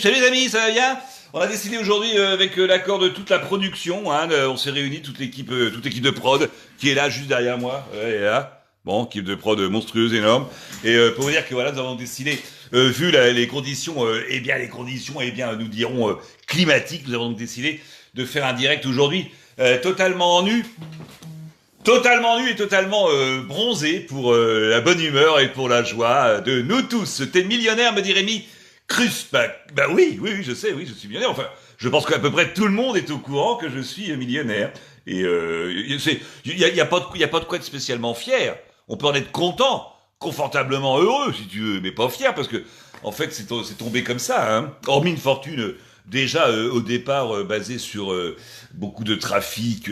Salut les amis, ça va bien? On a décidé aujourd'hui avec l'accord de toute la production, hein, on s'est réunis toute l'équipe de prod qui est là juste derrière moi, elle est là. Bon, équipe de prod monstrueuse, énorme. Et pour vous dire que voilà, nous avons décidé, vu les conditions, nous dirons climatiques, nous avons donc décidé de faire un direct aujourd'hui totalement nu, et totalement bronzé pour la bonne humeur et pour la joie de nous tous. T'es millionnaire, me dit Rémi Crus. Bah oui, oui, je sais, oui, je suis millionnaire. Enfin, je pense qu'à peu près tout le monde est au courant que je suis millionnaire. Et y a pas de quoi être spécialement fier. On peut en être content, confortablement heureux, si tu veux, mais pas fier, parce que en fait, c'est tombé comme ça. Hein. Hormis une fortune déjà au départ basée sur beaucoup de trafics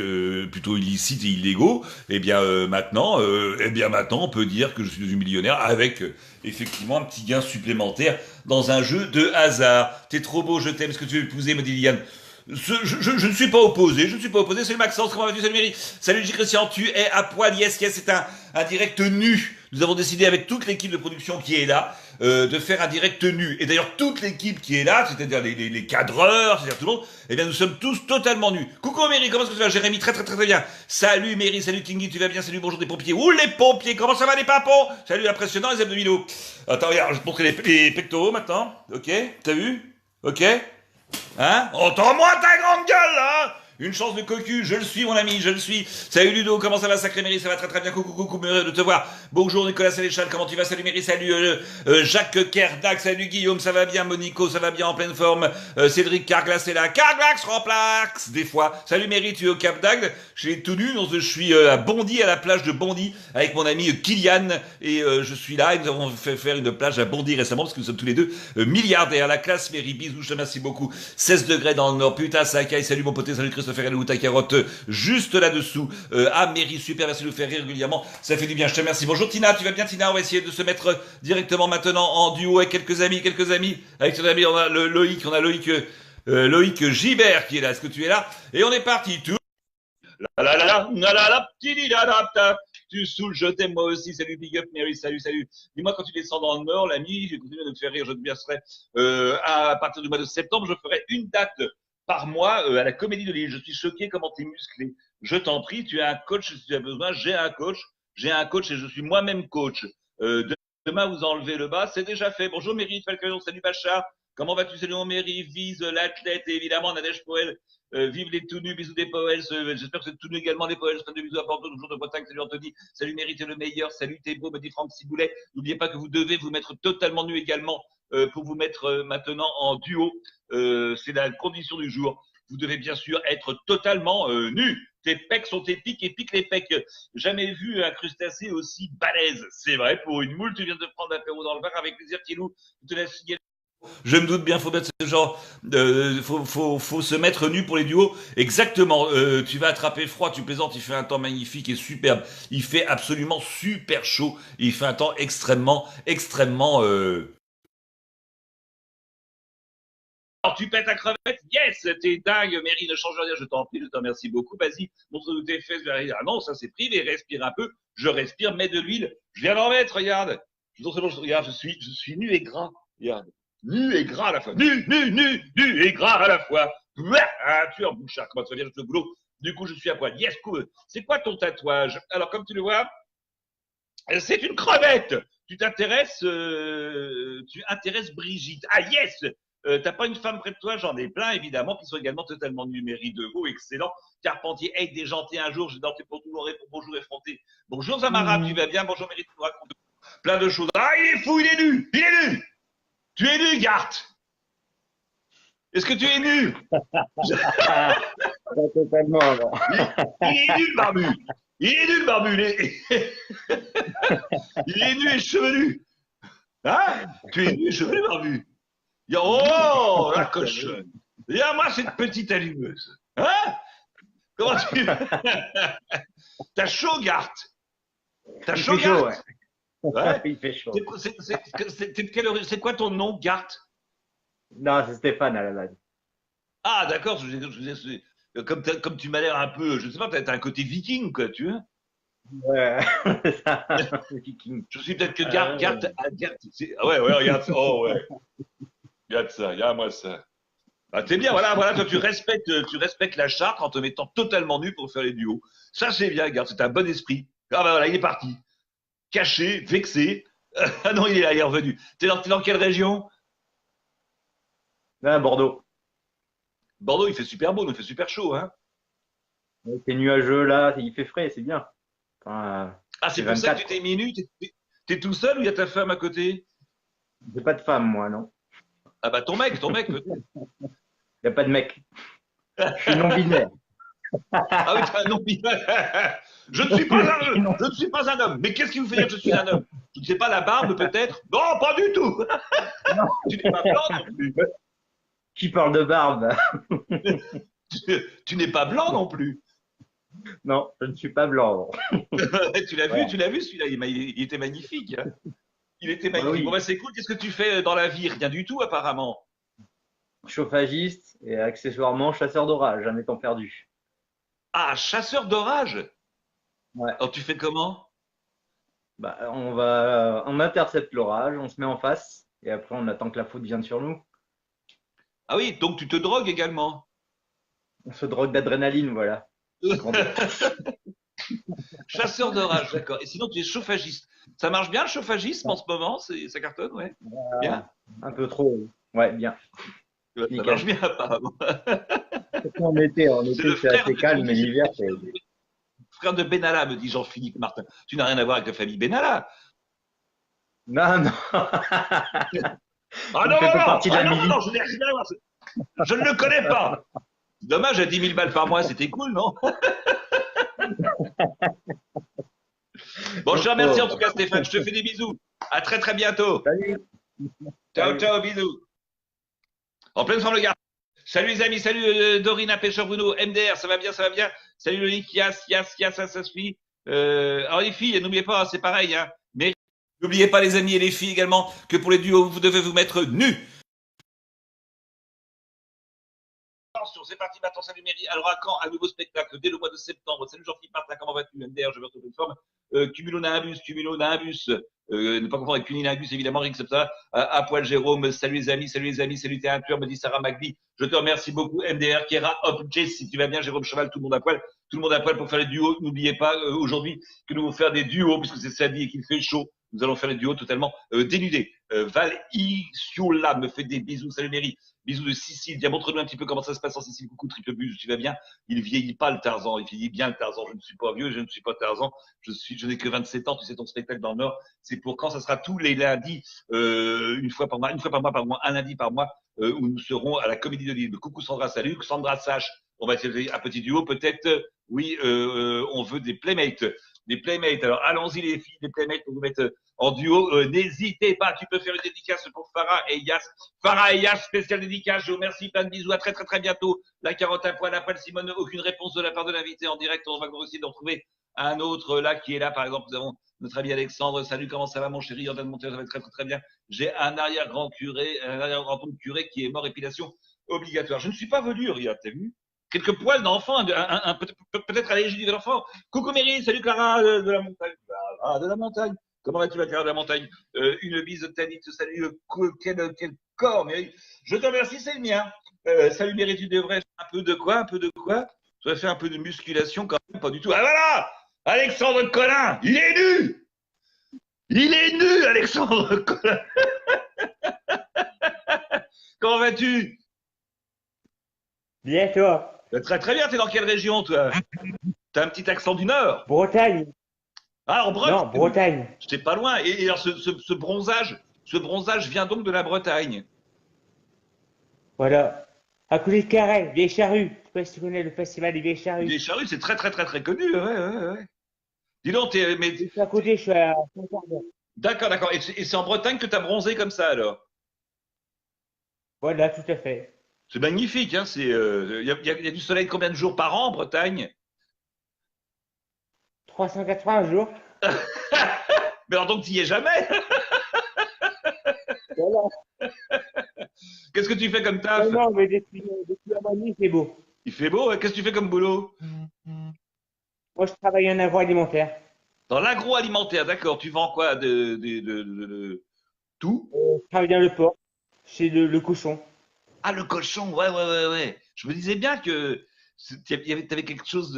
plutôt illicites et illégaux, eh bien maintenant on peut dire que je suis devenu millionnaire avec effectivement un petit gain supplémentaire dans un jeu de hasard. T'es trop beau, je t'aime, est-ce que tu veux épouser, me dit Liliane. Je ne suis pas opposé, Salut Maxence, comment vas-tu? Salut Méry. Salut J. Christian, tu es à poil, yes, yes, c'est un direct nu. Nous avons décidé avec toute l'équipe de production qui est là de faire un direct nu. Et d'ailleurs toute l'équipe qui est là, c'est-à-dire les cadreurs, c'est-à-dire tout le monde, eh bien nous sommes tous totalement nus. Coucou Méry, comment est-ce que tu vas? Jérémy, très très très très bien. Salut Méry, salut Kingy, tu vas bien? Salut, bonjour des pompiers. Ouh les pompiers, comment ça va les papons? Salut, impressionnant les abdominaux. Attends, regarde, je vais te montrer les pectoraux maintenant. Ok, t'as vu? Ok. Hein? Entends-moi ta grande gueule, là! Une chance de cocu, je le suis mon ami, je le suis. Salut Ludo, comment ça va sacré Méry? Ça va très très bien, coucou, coucou, heureux de te voir. Bonjour Nicolas Sénéchal, comment tu vas? Salut Méry, salut Jacques Kerdac, salut Guillaume, ça va bien, Monico, ça va bien en pleine forme. Cédric Carglass est là, Carglass remplace des fois. Salut Méry, tu es au Cap d'Agde? Je suis tout nu, je suis à Bondy, à la plage de Bondy, avec mon ami Kylian, et je suis là, et nous avons fait faire une plage à Bondy récemment, parce que nous sommes tous les deux milliardaires. La classe Méry, bisous, je te remercie beaucoup. 16 degrés dans le nord, putain, ça caille, salut mon poté, salut Christopher et ta carotte juste là-dessous. Méry, super, merci de nous faire rire régulièrement, ça fait du bien, je te remercie. Bonjour Tina, tu vas bien Tina? On va essayer de se mettre directement maintenant en duo avec quelques amis. Avec ton ami, on a Loïc Gibert qui est là, est-ce que tu es là? Et on est parti, tout tu saoules, je t'aime moi aussi. Salut Big Up Mary, salut, salut. Dis-moi quand tu descends dans le Nord, l'ami, je vais continuer de te faire rire, je te verserai à partir du mois de septembre, je ferai une date par mois à la Comédie de Lille. Je suis choqué comment t'es musclé. Je t'en prie, tu as un coach si tu as besoin. J'ai un coach et je suis moi-même coach. Demain, vous enlevez le bas, c'est déjà fait. Bonjour Mary, Falcon, salut Pacha. Comment vas-tu? Salut mon Mary, vise l'athlète et évidemment Nadège Poel. Vive les tout nus, bisous des Poels. J'espère que c'est tout nu également des Poels. Plein de bisous à Porto, toujours de Bretagne. Salut Anthony, salut Mary, t'es le meilleur. Salut t'es beau, me dit Franck Ciboulet. N'oubliez pas que vous devez vous mettre totalement nu également pour vous mettre maintenant en duo. C'est la condition du jour. Vous devez bien sûr être totalement nu. Tes pecs sont épiques et piquent les pecs. Jamais vu un crustacé aussi balèze. C'est vrai, pour une moule, tu viens de prendre un apéro dans le verre avec plaisir, Kilou. Je te laisse signaler. Je me doute bien, faut mettre ce genre, faut se mettre nu pour les duos. Exactement. Tu vas attraper froid, tu plaisantes. Il fait un temps magnifique et superbe. Il fait absolument super chaud. Il fait un temps extrêmement. Alors, tu pètes ta crevette? Yes, t'es dingue, Mary, ne change rien, je t'en prie, je te remercie beaucoup. Vas-y, montre-nous tes fesses. Ah non, ça c'est privé, respire un peu. Je respire, mets de l'huile. Je viens d'en mettre, regarde. Regarde, je suis nu et gras. Regarde. Nu et gras à la fois. Nu et gras à la fois. Ah, tu es en bouchard, comment tu vas bien le boulot? Du coup, je suis à poil. Yes, cool. C'est quoi ton tatouage? Alors, comme tu le vois, c'est une crevette. Tu intéresses Brigitte. Ah yes, t'as pas une femme près de toi? J'en ai plein évidemment qui sont également totalement numériques de vous, excellent. Carpentier, hey, déjanté un jour, j'ai dansé pour toujours répondre bonjour effronté. Bonjour Zamara, tu vas bien? Bonjour Mérite, tu nous racontes plein de choses. Ah, il est fou, il est nu. Tu es nu, Gart. Est-ce que tu es nu? Pas totalement, non. Il est nu, le barbu. Il est nu, le barbu. Il est nu et chevelu. Hein? Tu es nu et chevelu, barbu. Oh, la cochonne. Regarde-moi cette petite allumeuse. Hein? Comment tu... T'as chaud, Gart? T'as Il chaud, fait chaud, Gart? ouais. Ouais. Il fait chaud. C'est quoi ton nom, Gart? Non, c'est Stéphane à la base. Ah, d'accord. Comme tu m'as l'air un peu, je sais pas, t'as un côté viking, quoi, tu vois? Ouais, ça, Viking. Je suis peut-être que Euh, Ah ouais, ouais, regarde ça. Oh ouais, regarde ça, regarde-moi ça. Ah, t'es bien, voilà, voilà, toi tu respectes la charte en te mettant totalement nu pour faire les duos. Ça c'est bien, regarde, c'est un bon esprit. Ah bah voilà, il est parti. Caché, vexé. Ah non, il est là, il est revenu. T'es dans quelle région? là, Bordeaux. Bordeaux, il fait super beau, il fait super chaud, hein. Ouais, c'est nuageux là, il fait frais, c'est bien. Enfin, Ah, c'est c'est pour ça que 24 tu t'es quoi. mis nu? T'es tout seul ou il y a ta femme à côté? J'ai pas de femme moi, non. Ah bah ton mec peut-être. Il n'y a pas de mec. Je suis non binaire. Ah oui, t'as un nom binaire. Je suis non. Je ne suis pas un homme. Mais qu'est-ce qui vous fait dire que je suis un homme? Je ne sais pas, la barbe peut-être? Non, pas du tout. Non. Tu n'es pas blanc non plus. Qui parle de barbe? Tu n'es pas blanc non plus. Non, je ne suis pas blanc. Tu Voilà. l'as vu celui-là, il était magnifique, hein. Il était Bah magnifique. Bon bah oui, c'est cool. Qu'est-ce que tu fais dans la vie? Rien du tout apparemment. chauffagiste et accessoirement chasseur d'orage, jamais temps perdu. Ah, chasseur d'orage. Ouais. Alors tu fais comment? Bah, on intercepte l'orage, on se met en face et après on attend que la faute vienne sur nous. Ah oui, donc tu te drogues également. On se drogue d'adrénaline, voilà. Avant de- Chasseur d'orage, d'accord. Et sinon, tu es chauffagiste. Ça marche bien le chauffagisme en ce moment? Ça cartonne, ouais. Bien? Un peu trop. Ouais, bien, Ouais, ça marche nickel. bien, apparemment. Surtout en C'est été le c'est frère assez de, on calme, mais dit, c'est l'hiver c'est. le frère de Benalla, me dit Jean-Philippe Martin. Tu n'as rien à voir avec la famille Benalla. Non, non, Ah il non, fait non, pas non, partie de ah la non, non, milice. non, je n'ai rien à voir. Je ne le connais pas. Dommage, à 10 000 balles par mois, c'était cool, non? Bon, je Le te remercie en tout pauvre. cas, Stéphane. Je te fais des bisous. À très, très bientôt. Salut, Ciao, salut. ciao, bisous. En pleine forme, le gars. Salut les amis, salut Dorina, Pêcheur Bruno, MDR, ça va bien, ça va bien. Salut Loïc, Yas, ça se fit. Alors les filles, n'oubliez pas, c'est pareil, hein. Mais n'oubliez pas les amis et les filles également que pour les duos, vous devez vous mettre nus. Attention, c'est parti maintenant, salut Mairie. Alors à quand un nouveau spectacle dès le mois de septembre? Salut Jean-Philippe Martin, comment vas-tu? MDR, je vais retrouver une forme. Cumulo Nimbus. Ne pas confondre avec Cunilingus, évidemment, Rick ça. À poil Jérôme, salut les amis, salut t'es un tueur, me dit Sarah McBee. Je te remercie beaucoup, MDR, Kera, Hop, Jess, si tu vas bien, Jérôme Cheval, tout le monde à poil. Tout le monde à poil pour faire les duos. N'oubliez pas aujourd'hui que nous allons faire des duos, puisque c'est samedi et qu'il fait chaud. Nous allons faire les duos totalement dénudés. Val Isiola me fait des bisous, salut Mairie. Bisous de Sicile. Viens, montre-nous un petit peu comment ça se passe en Sicile. Coucou, triple bus, tu vas bien? Il vieillit pas le Tarzan, il vieillit bien le Tarzan. Je ne suis pas vieux, je ne suis pas Tarzan. Je n'ai que 27 ans. Tu sais, ton spectacle dans le Nord, c'est pour quand ça sera tous les lundis, une fois par mois, un lundi par mois, où nous serons à la Comédie de Lille. Coucou Sandra, salut. Sandra Sache, on va essayer un petit duo, peut-être. Oui, on veut des playmates. Des playmates. Alors, allons-y, les filles, des playmates pour vous mettre en duo. N'hésitez pas, tu peux faire une dédicace pour Farah et Yas. Farah et Yas, spécial dédicace. Je vous remercie, plein de bisous. À très, très, très bientôt. La carotte à poil, Simone. Aucune réponse de la part de l'invité en direct. On va essayer d'en trouver un autre là qui est là. Par exemple, nous avons notre ami Alexandre. Salut, comment ça va, mon chéri? Jordan Monter, ça va très, très, très bien. J'ai un arrière-grand curé, un arrière-grand curé qui est mort, épilation obligatoire. Je ne suis pas velu, regarde, t'as vu? Quelques poils d'enfant, peut-être allergie de l'enfant. Coucou Méry, salut Clara de la montagne. Ah, de la montagne. Comment vas-tu, la Clara de la montagne? Une bise de Tanit, salut, quel corps, Méry. Je te remercie, c'est le mien. Salut Méry, tu devrais faire un peu de quoi? Un peu de quoi? Tu devrais faire un peu de musculation quand même, pas du tout. Ah voilà! Alexandre Collin, il est nu! Il est nu, Alexandre Collin! Comment vas-tu? Bien toi. Très très bien, t'es dans quelle région, toi? T'as un petit accent du Nord. Bretagne. Ah, en Bretagne. Non, Bretagne. J'étais pas loin. Et alors, ce bronzage vient donc de la Bretagne. Voilà. À côté de Carhaix, Vieille Charrue. Je sais pas si tu connais le festival des Vieilles Charrues. Les charrues, c'est très très très très connu. Ouais, ouais, ouais. Dis donc, Juste à côté, je suis à Saint-Carbon. d'accord, d'accord. Et c'est en Bretagne que t'as bronzé comme ça, alors? Voilà, tout à fait. C'est magnifique, hein. Il y a du soleil combien de jours par an en Bretagne? 380 jours. Mais alors donc, t'y es jamais? Voilà. Qu'est-ce que tu fais comme taf? Non, non, mais depuis un mois et demi, c'est beau. Il fait beau, ouais. Qu'est-ce que tu fais comme boulot? Moi, je travaille en agroalimentaire. Dans l'agroalimentaire, d'accord. Tu vends quoi tout? Je travaille dans le porc, chez le cochon. Ah, le cochon, ouais, ouais, ouais, ouais. Je me disais bien que t'avais quelque chose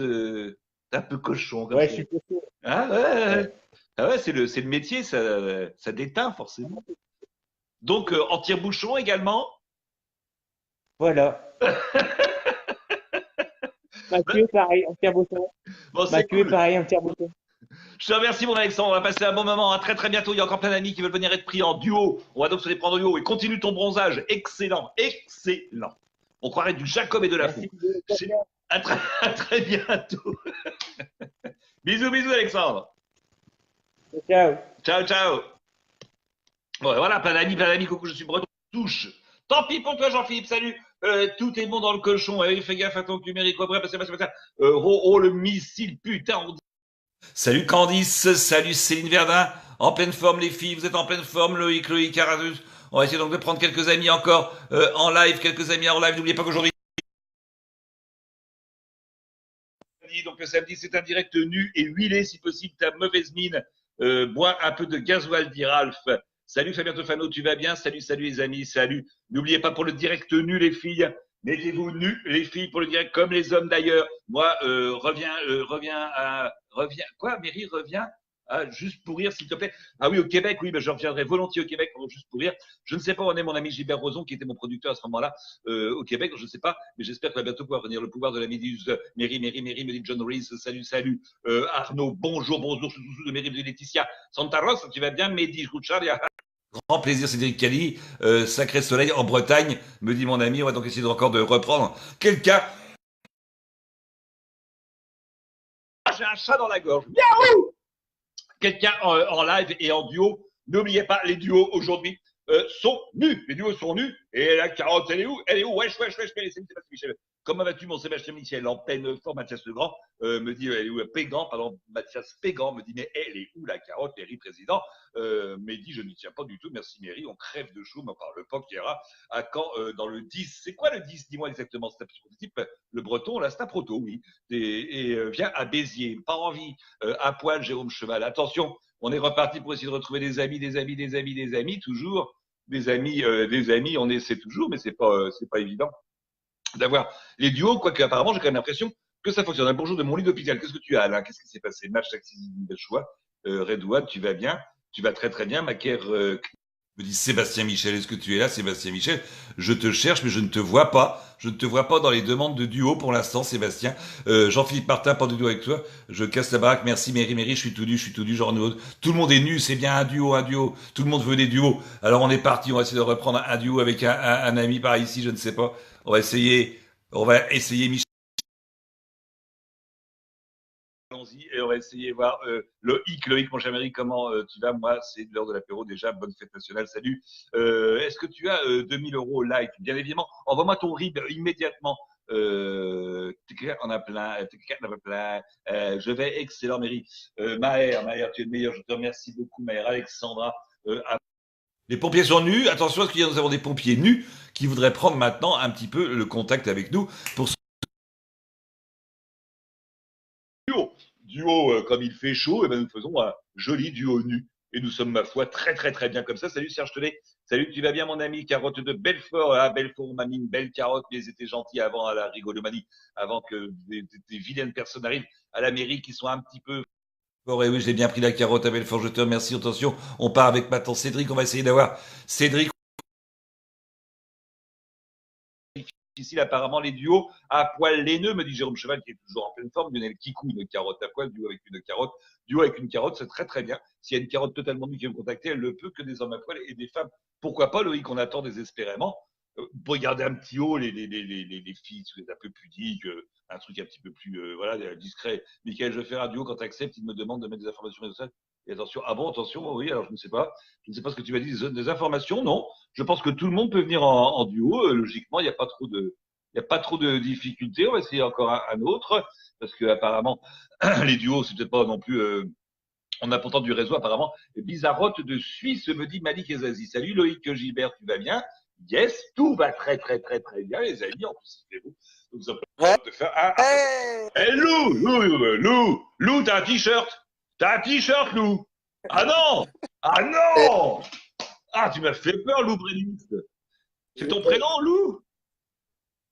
d'un peu cochon comme Ouais, je ça. suis cochon. Ah, ouais, ouais, ouais. Ouais. Ah ouais, c'est le métier, ça déteint forcément. Donc, en tire-bouchon également. Voilà. Ma queue, pareil, en tire-bouchon. Bon, Ma c'est queue, cool. pareil, en tire-bouchon. Je te remercie, mon Alexandre. On va passer un bon moment. À très, très bientôt. Il y a encore plein d'amis qui veulent venir être pris en duo. On va donc se les prendre en duo et continue ton bronzage. Excellent, excellent. On croirait du Jacob et de la Fou. Merci. À très, à très bientôt. Bisous, bisous, Alexandre. Ciao. Ciao, ciao. Bon, voilà, plein d'amis, coucou, je suis breton, touche. Tant pis pour toi, Jean-Philippe, salut. Tout est bon dans le cochon. Fais gaffe à ton numérique. Bref, c'est ça. Oh, le missile, putain. Salut Candice, salut Céline Verdun. En pleine forme, les filles, vous êtes en pleine forme, Loïc Caratus. On va essayer donc de prendre quelques amis encore en live, quelques amis en live. N'oubliez pas qu'aujourd'hui, donc le samedi, c'est un direct nu et huilé, si possible, ta mauvaise mine. Bois un peu de gasoil, dit Ralph. Salut Fabien Tofano, tu vas bien? Salut, salut les amis, salut. N'oubliez pas pour le direct nu, les filles. Mettez-vous nus, les filles, pour le direct, comme les hommes d'ailleurs. Moi, reviens. Quoi, Mary, reviens à Juste pour rire, s'il te plaît. Ah oui, au Québec, oui, ben, je reviendrai volontiers au Québec pour Juste pour rire. Je ne sais pas où en est mon ami Gilbert Rozon, qui était mon producteur à ce moment-là, au Québec, je ne sais pas, mais j'espère qu'il va bientôt pouvoir venir. Le pouvoir de la méduse. Mary, me dit John Reese, salut, salut. Arnaud, bonjour, sous de Mary, de Laetitia. Santa Rosa, tu vas bien? Mehdi, Roucharia. Grand plaisir, Cédric Cali. Sacré soleil en Bretagne, me dit mon ami. On va donc essayer encore de reprendre quelqu'un. Ah, j'ai un chat dans la gorge. Quelqu'un en live et en duo. N'oubliez pas, les duos aujourd'hui sont nus. Les duos sont nus. Et la carotte, elle est où? Elle est où? Wesh, Sébastien Michel. Comment vas-tu, mon Sébastien Michel? En pleine forme, Mathias Legrand me dit, elle est où? Pégan, pardon, Mathias Pégan me dit, mais elle est où la carotte, Mairie président? Mehdi, je n'y tiens pas du tout. Merci, Mairie. On crève de chaud, mais on parle pas qui ira à quand dans le 10. C'est quoi le 10? Dis-moi exactement. C'est un type, le breton, là, c'est un proto, oui. Et viens à Béziers. Pas envie. À poil, Jérôme Cheval. Attention, on est reparti pour essayer de retrouver des amis, toujours. Des amis, on essaie toujours, mais c'est pas évident d'avoir les duos, quoique apparemment, j'ai quand même l'impression que ça fonctionne. Bonjour de mon lit d'hôpital. Qu'est-ce que tu as, Alain? Qu'est-ce qui s'est passé? Match taxi, bel choix. Redouane, tu vas bien? Tu vas très très bien. Macaire me dit Sébastien Michel, est-ce que tu es là, Sébastien Michel? Je te cherche, mais je ne te vois pas. Je ne te vois pas dans les demandes de duo pour l'instant, Sébastien. Jean-Philippe Martin, pas de duo avec toi. Je casse la baraque. Merci, Mary, je suis tout nu, genre nous. Tout le monde est nu, c'est bien un duo. Tout le monde veut des duos. Alors on est parti, on va essayer de reprendre un duo avec un ami par ici, je ne sais pas. On va essayer Michel. Allons-y et on va essayer de voir Loïc, mon cher Amérique, comment tu vas? Moi, c'est l'heure de l'apéro déjà. Bonne fête nationale, salut. Est-ce que tu as 2000 euros like? Bien évidemment, envoie-moi ton RIB immédiatement. On a plein. Je vais excellent, Mary. Maher, tu es le meilleur. Je te remercie beaucoup, Maher. Alexandra. Les pompiers sont nus. Attention, parce qu'il y a nous avons des pompiers nus qui voudraient prendre maintenant un petit peu le contact avec nous pour duo comme il fait chaud, et ben nous faisons un joli duo nu. Et nous sommes, ma foi, très très très bien comme ça. Salut Serge Telet. Salut, tu vas bien mon ami? Carotte de Belfort. Ah, Belfort, m'a mis une belle carotte, mais ils étaient gentils avant à la rigolomanie, avant que des vilaines personnes arrivent à la mairie qui sont un petit peu... Bon, et oui, j'ai bien pris la carotte à Belfort, je te remercie. Attention, on part avec maintenant Cédric. On va essayer d'avoir Cédric. Difficile apparemment les duos à poil laineux, me dit Jérôme Cheval qui est toujours en pleine forme. Lionel Kikou, une carotte à poil, duo avec une carotte. Duo avec une carotte, c'est très très bien. S'il y a une carotte totalement nue qui veut me contacter, elle ne peut que des hommes à poil et des femmes. Pourquoi pas, Loïc, on attend désespérément. Pour regarder un petit haut, les filles, un peu pudiques, un truc un petit peu plus voilà, discret. Michael, je vais faire un duo quand tu acceptes, il me demande de mettre des informations sociales. Et attention, ah bon, attention, oui, alors je ne sais pas. Je ne sais pas ce que tu m'as dit, des informations, non. Je pense que tout le monde peut venir en duo. Logiquement, il n'y a pas trop de difficultés. On va essayer encore un autre parce que apparemment les duos, c'est peut-être pas non plus. On a pourtant du réseau apparemment. Bizarrotte de Suisse, me dit Malik Ezazi. Salut Loïc Gilbert, tu vas bien? Yes, tout va très très très très bien les amis. En plus, c'est vous. Nous avons de faire Lou, t'as un t-shirt. T'as un t-shirt, Lou? Ah non! Ah non! Ah, tu m'as fait peur, Lou Bréniste. C'est ton prénom, Lou?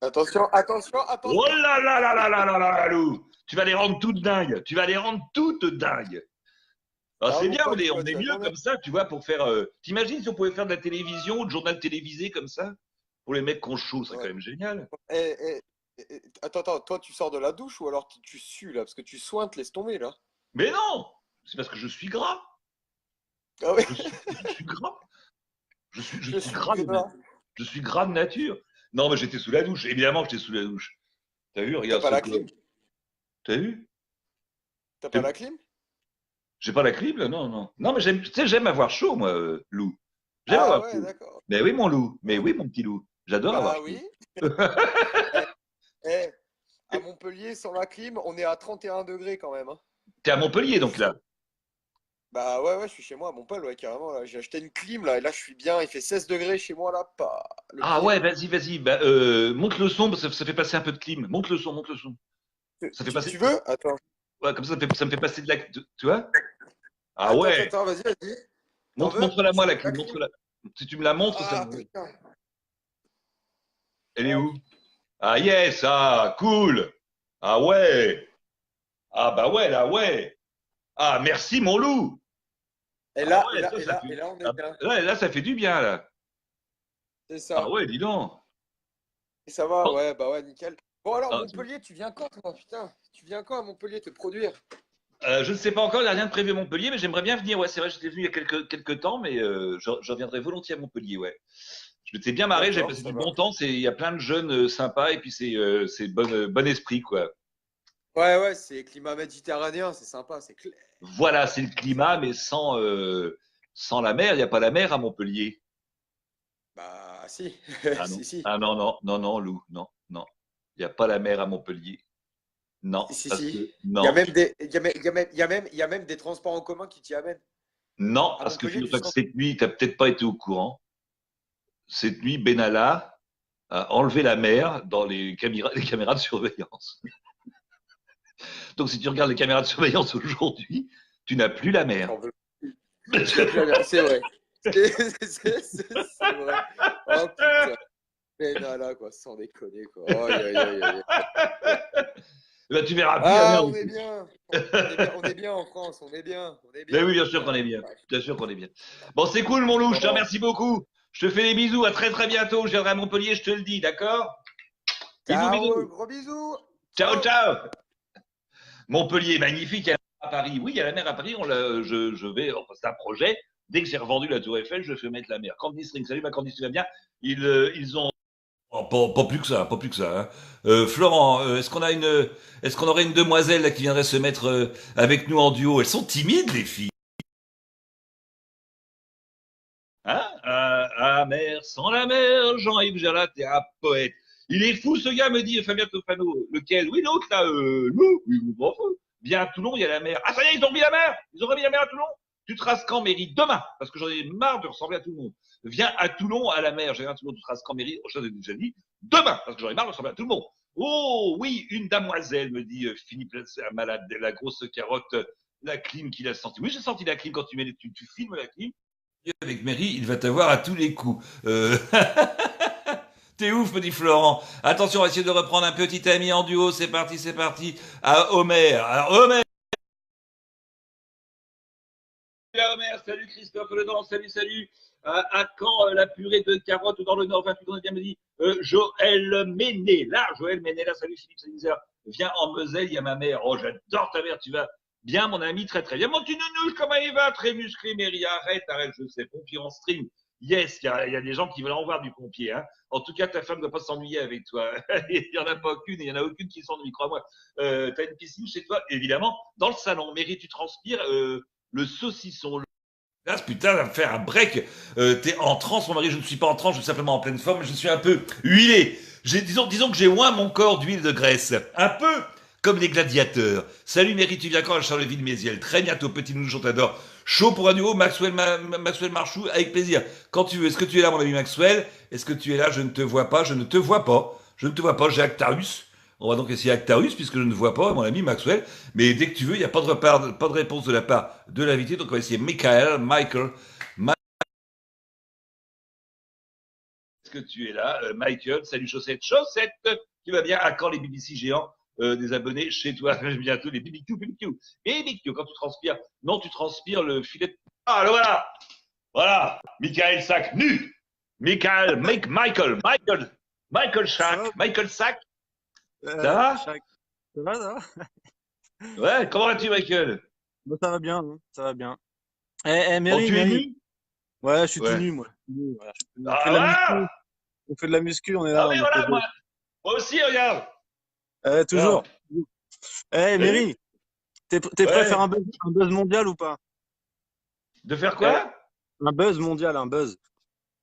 Attention, attention, Oh attention. là là là là là là là, Lou! Tu vas les rendre toutes dingues. Tu vas les rendre toutes dingues. Ah, Ah, c'est mon bien, pote, tu on vas est te mieux attendre. comme ça, tu vois, pour faire. T'imagines si on pouvait faire de la télévision ou de journal télévisé comme ça? Pour les mecs qu'on chaud, ce serait quand Ouais. même génial. Attends, attends, toi, tu sors de la douche ou alors tu sues là? Parce que tu sointes, laisse tomber là. Mais non! C'est parce que je suis gras. Ah ouais, Je suis gras. Je je suis suis gras de nature. gras. Je suis gras de nature. Non, mais j'étais sous la douche. Évidemment que j'étais sous la douche. T'as vu, T'as regarde pas ce la corps. clim? T'as vu? T'as pas la clim? J'ai pas la clim, là? Non, non. Non, mais j'aime, tu sais, j'aime avoir chaud, moi, Lou. J'aime Ah avoir ouais, chaud. d'accord. Mais oui, mon loup. Mais Ouais. oui, mon petit loup. J'adore avoir Bah chaud. oui. Eh, eh, à Montpellier, sans la clim, on est à 31 degrés quand même, hein. T'es à Montpellier, C'est donc là. chaud. Bah ouais, ouais, je suis chez moi à Montpellier, ouais, carrément. Là. J'ai acheté une clim là, et là je suis bien. Il fait 16 degrés chez moi là, pas le Ah pied. ouais, vas-y, vas-y. Bah, monte le son, parce que ça fait passer un peu de clim. Monte le son, monte le son. Ça fait passer. Tu veux? Attends. Ouais, comme ça me fait passer de la. Tu vois? Ah Attends, attends, ouais. attends, vas-y, vas-y. T'en veux? Montre-la Tu moi, veux la la clim. clim? Montre-la. Si tu me la montres, ça Ah me. putain. Elle est Ah, où? Ah yes, ah, cool. Ah ouais. Ah bah ouais, là, ouais. Ah, merci, mon loup. Et Ah là, et ouais, là, ça, et ça là, fait. et là, on est Ah, bien. là, ça fait du bien, là. C'est Ah ça. ouais, dis donc. Et ça va, Oh, ouais, bah ouais, nickel. Bon alors, ah, Montpellier, tu viens quand, toi? Putain, tu viens quand à Montpellier te produire? je ne sais pas encore, il n'y a rien de prévu à Montpellier, mais j'aimerais bien venir. Ouais, c'est vrai, j'étais venu il y a quelques temps, mais je reviendrai volontiers à Montpellier, ouais. Je m'étais bien marré, j'ai D'accord, passé ça du bon marche. temps. Il y a plein de jeunes sympas et puis c'est bon esprit, quoi. Ouais, ouais, c'est climat méditerranéen, c'est sympa, c'est clair. Voilà, c'est le C'est climat, mais sans la mer. Il n'y a pas la mer à Montpellier. Bah, si, Ah non. si, si, Ah non, non, non, non, Lou, non, non. Il n'y a pas la mer à Montpellier. Non, si, parce si. que Il y a non, même des, il y a même des transports en commun qui t'y amènent. non, À parce que Montpellier, du figure-toi que centre. cette nuit, tu n'as peut-être pas été au courant. Cette nuit, Benalla a enlevé la mer dans les caméras de surveillance. Donc, si tu regardes les caméras de surveillance aujourd'hui, tu n'as plus la mer. J'en veux plus. Tu n'as plus la mer, c'est vrai. C'est vrai. Oh putain. Benalla, quoi, sans déconner, quoi. Aïe, aïe, aïe, aïe. Là, tu verras plus la mer Ah, du on est tout. bien. On est bien en France, on est bien. On est Mais oui, bien. bien sûr qu'on est Putain. bien. Bien sûr qu'on est bien. Bon, c'est cool, mon loup. Je te Bon, remercie beaucoup. Je te fais des bisous. À très, très bientôt. Je viendrai à Montpellier, je te le dis, d'accord? Bisous, ciao, bisous. gros bisous. Ciao, Ciao. ciao. Montpellier, magnifique. Il y a la mer à Paris. Oui, il y a la mer à Paris. Je vais, enfin, c'est un projet. Dès que j'ai revendu la Tour Eiffel, je fais mettre la mer. Candy String, salut ma Candy, tu vas bien? Ils ont. Oh, pas plus que ça, pas plus que ça. Hein. Florent, est-ce qu'on aurait une demoiselle là, qui viendrait se mettre avec nous en duo? Elles sont timides, les filles. Hein? Ah, mer, sans la mer, Jean-Yves Gerlat, t'es un poète. Il est fou, ce gars, me dit Fabien Tofano. Lequel? Oui, l'autre, là, nous, oui, vous m'en fout. Viens à Toulon, il y a la mer. Ah, ça y est, ils ont mis la mer! Ils ont remis la mer à Toulon? Tu traces quand, mairie? Demain! Parce que j'en ai marre de ressembler à tout le monde. Viens à Toulon, à la mer. J'ai rien à Toulon, tu traces quand, mairie? Oh, je t'ai déjà dit. Demain! Parce que j'en ai marre de ressembler à tout le monde. Oh, oui, une damoiselle, me dit Philippe, la malade, la grosse carotte, la clim qu'il a senti. Oui, j'ai senti la clim quand tu filmes la clim. Avec Mary, il va t'avoir à tous les coups. T'es ouf, me dit Florent. Attention, on va essayer de reprendre un petit ami en duo. C'est parti, c'est parti. À Homer. Alors, Homer. Salut Homer, salut Christophe Ledent, salut, salut. À quand la purée de carottes dans le Nord 28, on a bien me dit. Joël Méné. Là, Joël Méné, là, salut Philippe Salizar. Viens en Moselle, il y a ma mère. Oh, j'adore ta mère, tu vas bien, mon ami, très très bien. Mon petit nounouche, comment il va? Très musclé, Mary, arrête, arrête, je sais, pompier en stream. Yes, il y a des gens qui veulent en voir du pompier. Hein. En tout cas, ta femme ne doit pas s'ennuyer avec toi. Il n'y en a pas aucune, il n'y en a aucune qui s'ennuie, crois-moi. T'as une piscine chez toi, évidemment, dans le salon. Mary, tu transpires le saucisson. Là, putain, va me faire un break. T'es en transe, mon mari. Je ne suis pas en transe, je suis simplement en pleine forme. Je suis un peu huilé. Disons que j'ai oint mon corps d'huile de graisse. Un peu comme les gladiateurs. Salut Mary, tu viens quand à Charleville-Mézières? Très bientôt, petit nounou, on t'adore. Chaud pour un duo, Maxwell Marchou, avec plaisir. Quand tu veux. Est-ce que tu es là, mon ami Maxwell? Est-ce que tu es là? Je ne te vois pas, je ne te vois pas. Je ne te vois pas, j'ai Actarus. On va donc essayer Actarus, puisque je ne vois pas mon ami Maxwell. Mais dès que tu veux, il n'y a pas de réponse de la part de l'invité. Donc on va essayer Michael. Est-ce que tu es là, Michael? Salut Chaussette. Chaussette, tu vas bien? À quand les BBC géants des abonnés chez toi? Bientôt les BBQ. Quand tu transpires, non, tu transpires le filet. Ah, le voilà. Voilà. Michael Sack, nu. Michael Sack. Michael Sack. Ça va? Ça va, ça va? Ouais, comment vas-tu, Michael? Bah, ça va bien, hein, ça va bien. Oh, Mary, tu es Mary. nu? Ouais, je suis tout Ouais. nu, moi. Je suis nu, voilà, je suis tout nu. Ah, voilà. On fait de la muscu, on est Ah là, oui, on est voilà, posé. moi aussi, regarde. Toujours. Mary, t'es prêt à faire Ouais. un buzz mondial ou pas? De faire quoi? Un buzz mondial, un buzz.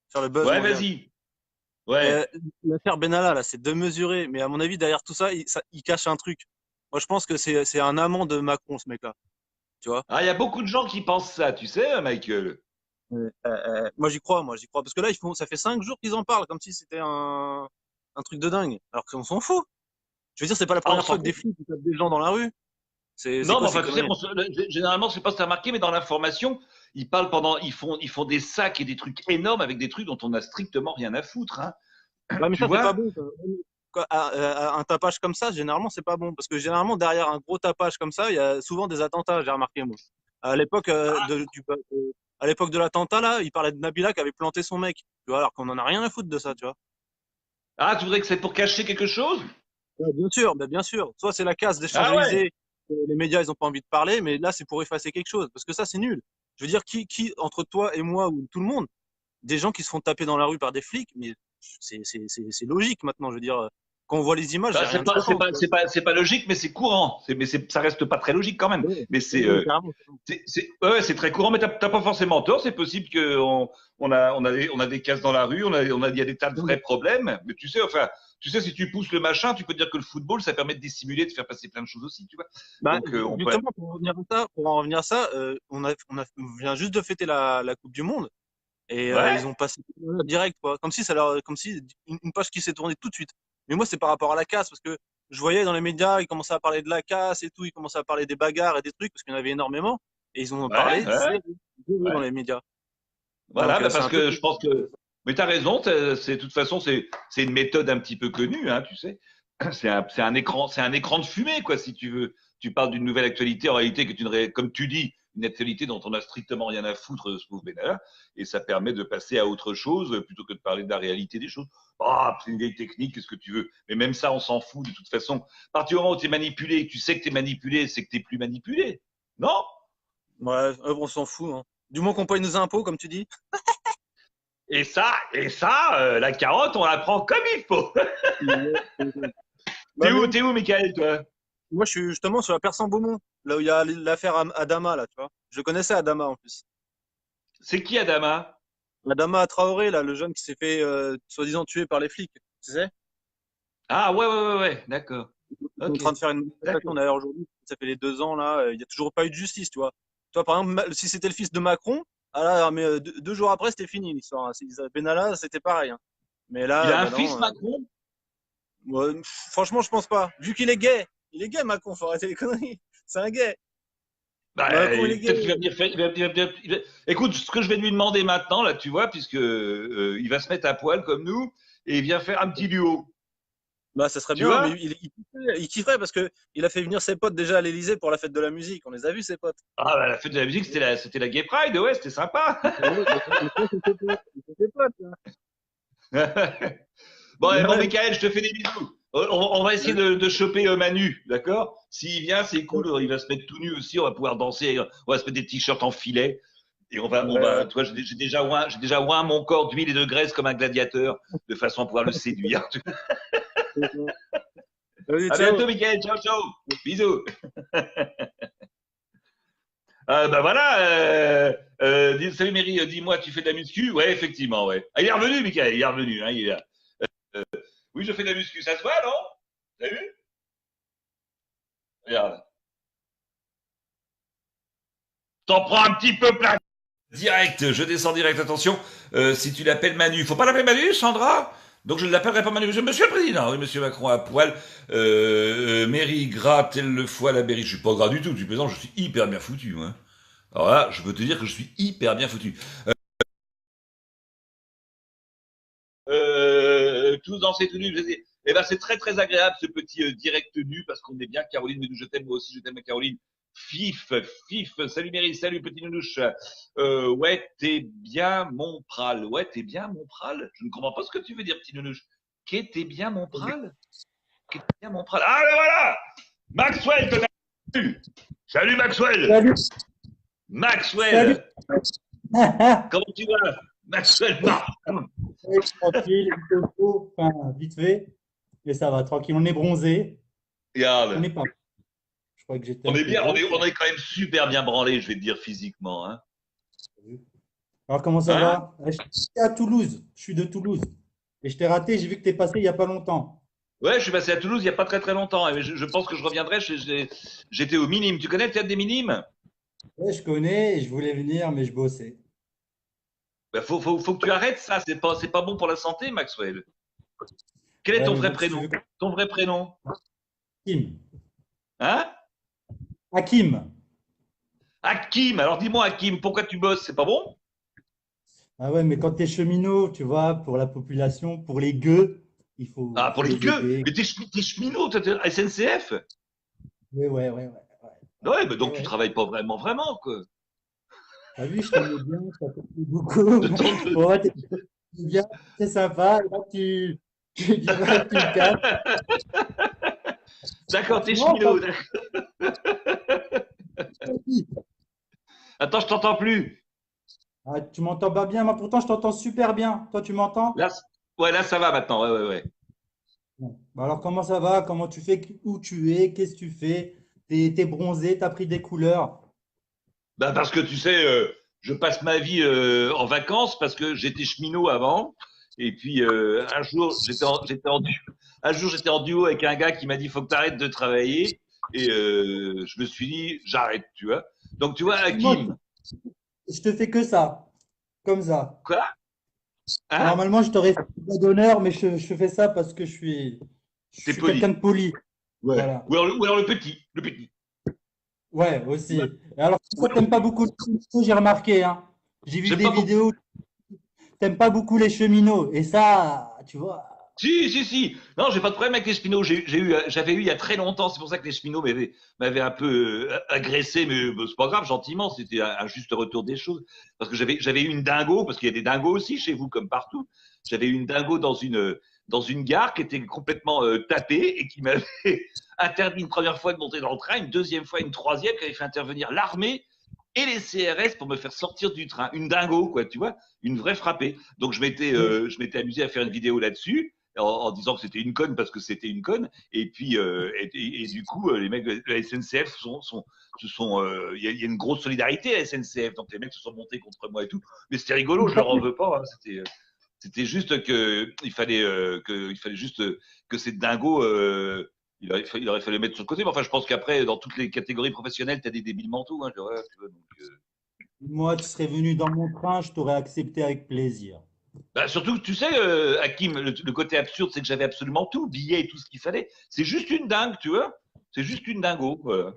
Faire le buzz Ouais, mondial. vas-y. Ouais. L'affaire Benalla, là, c'est démesuré, mais à mon avis, derrière tout ça, il cache un truc. Moi, je pense que c'est un amant de Macron, ce mec-là. Tu vois? Ah, il y a beaucoup de gens qui pensent ça, tu sais, Michael. Moi, j'y crois, parce que là, ça fait 5 jours qu'ils en parlent, comme si c'était un truc de dingue. Alors qu'on s'en fout. Je veux dire, c'est pas la Ah, on première fois s'en que des fout. flics tapent des gens dans la rue. C'est Non, mais quoi ces enfin, tu sais, conneries? généralement, je sais pas si tu as remarqué, mais dans l'information, ils font des sacs et des trucs énormes avec des trucs dont on n'a strictement rien à foutre, hein. Ouais, mais Tu ça, c'est pas vois? bon. Un tapage comme ça, généralement, c'est pas bon. Parce que généralement, derrière un gros tapage comme ça, il y a souvent des attentats, j'ai remarqué, moi. À l'époque à l'époque de l'attentat, là, il parlait de Nabila qui avait planté son mec. Tu vois, alors qu'on en a rien à foutre de ça, tu vois. Ah, tu voudrais que c'est pour cacher quelque chose? Ouais, bien sûr, bien sûr. Soit c'est la casse des Ah ouais. Champs-Élysées, les médias, ils ont pas envie de parler, mais là, c'est pour effacer quelque chose. Parce que ça, c'est nul. Je veux dire, entre toi et moi ou tout le monde, des gens qui se font taper dans la rue par des flics, mais c'est logique maintenant. Je veux dire, quand on voit les images, il Bah, n'y a rien de choquant. c'est pas logique, mais c'est courant. Ça reste pas très logique quand même. Ouais, Mais ouais, carrément. ouais, c'est très courant, mais t'as pas forcément tort. C'est possible on a des cases dans la rue, il y a des tas de vrais problèmes. Mais tu sais, si tu pousses le machin, tu peux dire que le football, ça permet de dissimuler, de faire passer plein de choses aussi, tu vois. Bah, Donc, on peut. justement, pour en revenir à ça, on vient juste de fêter la Coupe du Monde et Ouais. ils ont passé direct, quoi. Comme si une page qui s'est tournée tout de suite. Mais moi, c'est par rapport à la casse, parce que je voyais dans les médias, ils commençaient à parler de la casse et tout, ils commençaient à parler des bagarres et des trucs, parce qu'il y en avait énormément, et ils en ont Ouais, parlé ouais, zéro dans ouais. les médias. Voilà, Donc, bah c'est parce un peu. que je pense que. Mais t'as raison, de toute façon, c'est une méthode un petit peu connue, hein, tu sais. C'est un écran de fumée, quoi, si tu veux. Tu parles d'une nouvelle actualité, en réalité, comme tu dis, une actualité dont on n'a strictement rien à foutre de ce pauvre Benalla, et ça permet de passer à autre chose plutôt que de parler de la réalité des choses. Ah, c'est une vieille technique, qu'est-ce que tu veux? Mais même ça, on s'en fout de toute façon. À partir du moment où tu es manipulé, tu sais que tu es manipulé, c'est que tu plus manipulé. Non? Ouais, on s'en fout, hein. Du moins qu'on paye nos impôts, comme tu dis. La carotte, on la prend comme il faut. Bah, T'es où, Michael, toi? moi, je suis justement sur la Persan-Beaumont, là où il y a l'affaire Adama, là, tu vois. Je connaissais Adama en plus. C'est qui Adama? Adama Traoré, là, le jeune qui s'est fait soi-disant tuer par les flics, tu sais. Ah ouais, d'accord. Ils sont en Ok, train de faire une manifestation d'accord. d'ailleurs aujourd'hui. Ça fait les 2 ans, là, il n'y a toujours pas eu de justice, tu vois. Toi, par exemple, si c'était le fils de Macron, ah là, mais 2 jours après, c'était fini l'histoire, hein. Benalla, c'était pareil, hein. Mais Il là, a un bah fils, non. Macron? Ouais, franchement, je pense pas. Vu qu'il est gay, Macron, faut arrêter les conneries. C'est un gay. Bah, Macron, il est peut-être qu'il gay. va venir faire. Écoute, ce que je vais lui demander maintenant, là, tu vois, puisque il va se mettre à poil comme nous, et il vient faire un petit duo. Bah, ça serait Tu bien, mais vois? il kifferait parce que il a fait venir ses potes déjà à l'Elysée pour la fête de la musique. On les a vus, ses potes. Ah, bah, la fête de la musique, c'était la Gay Pride, ouais, c'était sympa. Ouais, mais c'est ses potes, là. Bon, Ouais, Michael, je te fais des bisous. On va essayer de choper Manu, d'accord? S'il vient, c'est cool. Il va se mettre tout nu aussi. On va pouvoir danser. On va se mettre des t-shirts en filet. Et ouais, toi, j'ai déjà oint mon corps d'huile et de graisse comme un gladiateur, de façon à pouvoir le séduire. c'est ça. Vas-y, À ciao. bientôt, Michael. Ciao, ciao. Bisous. Bah voilà. Salut Mary, dis-moi, tu fais de la muscu? Ouais, effectivement, ouais. Ah, il est revenu, Michael. Il est revenu. Hein, il est là. Oui, je fais de la muscu. Ça se voit, non? T'as vu? Regarde. T'en prends un petit peu plein. Direct, je descends direct, attention. Si tu l'appelles Manu, faut pas l'appeler Manu, Sandra? Donc je ne l'appellerai pas Manu. Monsieur le Président, oui, Monsieur Macron à poil, mairie gras tel le foie la berry. Je suis pas gras du tout, tu plaisantes, je suis hyper bien foutu, moi. Alors là, je peux te dire que je suis hyper bien foutu. Tous dans ces tenues, je dis, eh ben c'est très très agréable ce petit direct nu parce qu'on est bien. Caroline, mais je t'aime, moi aussi je t'aime, Caroline. Fif, fif, salut Mary, salut petit nounouche. Ouais, t'es bien mon pral. Ouais, t'es bien mon pral. Je ne comprends pas ce que tu veux dire, petit nounouche. Qu'était bien mon pral? Qu'était bien mon pral? Ah, ben voilà! Maxwell, que t'as vu? Salut Maxwell! Salut. Maxwell! Salut. Comment tu vas? Maxwell, Tranquille, il te faut, enfin, vite fait, mais ça va, tranquille, on est bronzé, on regarde. n'est pas. Je crois que j'étais. On est bien, on est quand même super bien branlé, je vais te dire physiquement, hein. Alors comment ça Hein? va? Je suis à Toulouse, je suis de Toulouse. Et je t'ai raté, j'ai vu que tu es passé il n'y a pas longtemps. Ouais, je suis passé à Toulouse il n'y a pas très très longtemps. Et je pense que je reviendrai. J'étais au Minime. Tu connais le théâtre des Minimes? Ouais, je connais et je voulais venir, mais je bossais. Ben, faut que tu arrêtes ça. C'est pas bon pour la santé, Maxwell. Quel est Ouais, ton mais vrai bon, si tu prénom? veux- Ton vrai prénom? Hakim. Hein? Hakim. Hakim. Alors dis-moi, Hakim, pourquoi tu bosses? C'est pas bon? Ah ouais, mais quand tu es cheminot, tu vois, pour la population, pour les gueux, il faut, Ah, pour faut les les gueux. aider. Mais t'es cheminot, t'es SNCF? Ouais, ouais, ouais, ouais. Ouais, mais donc Ouais, tu ouais. travailles pas vraiment, quoi. T'as vu, je t'aimais bien, ça fait beaucoup. De ton- Bon, ouais, t'es bien, c'est sympa. Là, tu diras que tu me casses. D'accord, t'es Non, pas cheminot. Attends, je t'entends plus. Ah, tu m'entends pas bien, moi pourtant je t'entends super bien. Toi, tu m'entends? Là, ouais, là ça va maintenant. Ouais, ouais, ouais. Bon. Bah alors, comment ça va? Comment tu fais? Où tu es? Qu'est-ce que tu fais? T'es bronzé, t'as pris des couleurs. Bah parce que tu sais, je passe ma vie en vacances parce que j'étais cheminot avant. Et puis un jour, un jour j'étais en duo avec un gars qui m'a dit faut que tu arrêtes de travailler. Et je me suis dit j'arrête, tu vois. Donc tu vois, Moi, Hakim, je te fais que ça, comme ça. quoi? Hein? Normalement, je t'aurais fait pas d'honneur, mais je fais ça parce que je T'es suis quelqu'un poli. de poli. Ouais. Voilà. Ou alors le petit, le petit. Ouais, aussi. Ouais. Et alors, Ou ça, alors le t'aimes pas petit. beaucoup les cheminots, j'ai remarqué, hein. J'ai vu J'aime des pas beaucoup. vidéos, t'aimes pas beaucoup les cheminots. Et ça, tu vois. Si, si, si. Non, j'ai pas de problème avec les cheminots. J'avais eu il y a très longtemps. C'est pour ça que les cheminots m'avaient un peu agressé, mais c'est pas grave, gentiment. C'était un juste retour des choses. Parce que j'avais eu une dingo, parce qu'il y a des dingos aussi chez vous, comme partout. J'avais eu une dingo dans une gare qui était complètement tapée et qui m'avait interdit une première fois de monter dans le train, une deuxième fois, une troisième, qui avait fait intervenir l'armée et les CRS pour me faire sortir du train. Une dingo, quoi, tu vois, une vraie frappée. Donc je m'étais amusé à faire une vidéo là-dessus en disant que c'était une conne parce que c'était une conne. Et puis, et du coup, les mecs de la SNCF il y a une grosse solidarité à la SNCF. Donc les mecs se sont montés contre moi et tout. Mais c'était rigolo, je leur en veux pas. Hein. C'était juste il fallait juste que ces dingos, il aurait fallu mettre sur le côté. Mais enfin, je pense qu'après, dans toutes les catégories professionnelles, tu as des débiles mentaux. Hein, tu vois, Moi, tu serais venu dans mon train, je t'aurais accepté avec plaisir. bah, surtout que tu sais, Hakim, le côté absurde, c'est que j'avais absolument tout, billets et tout ce qu'il fallait. C'est juste une dingue, tu vois. C'est juste une dingo. Voilà.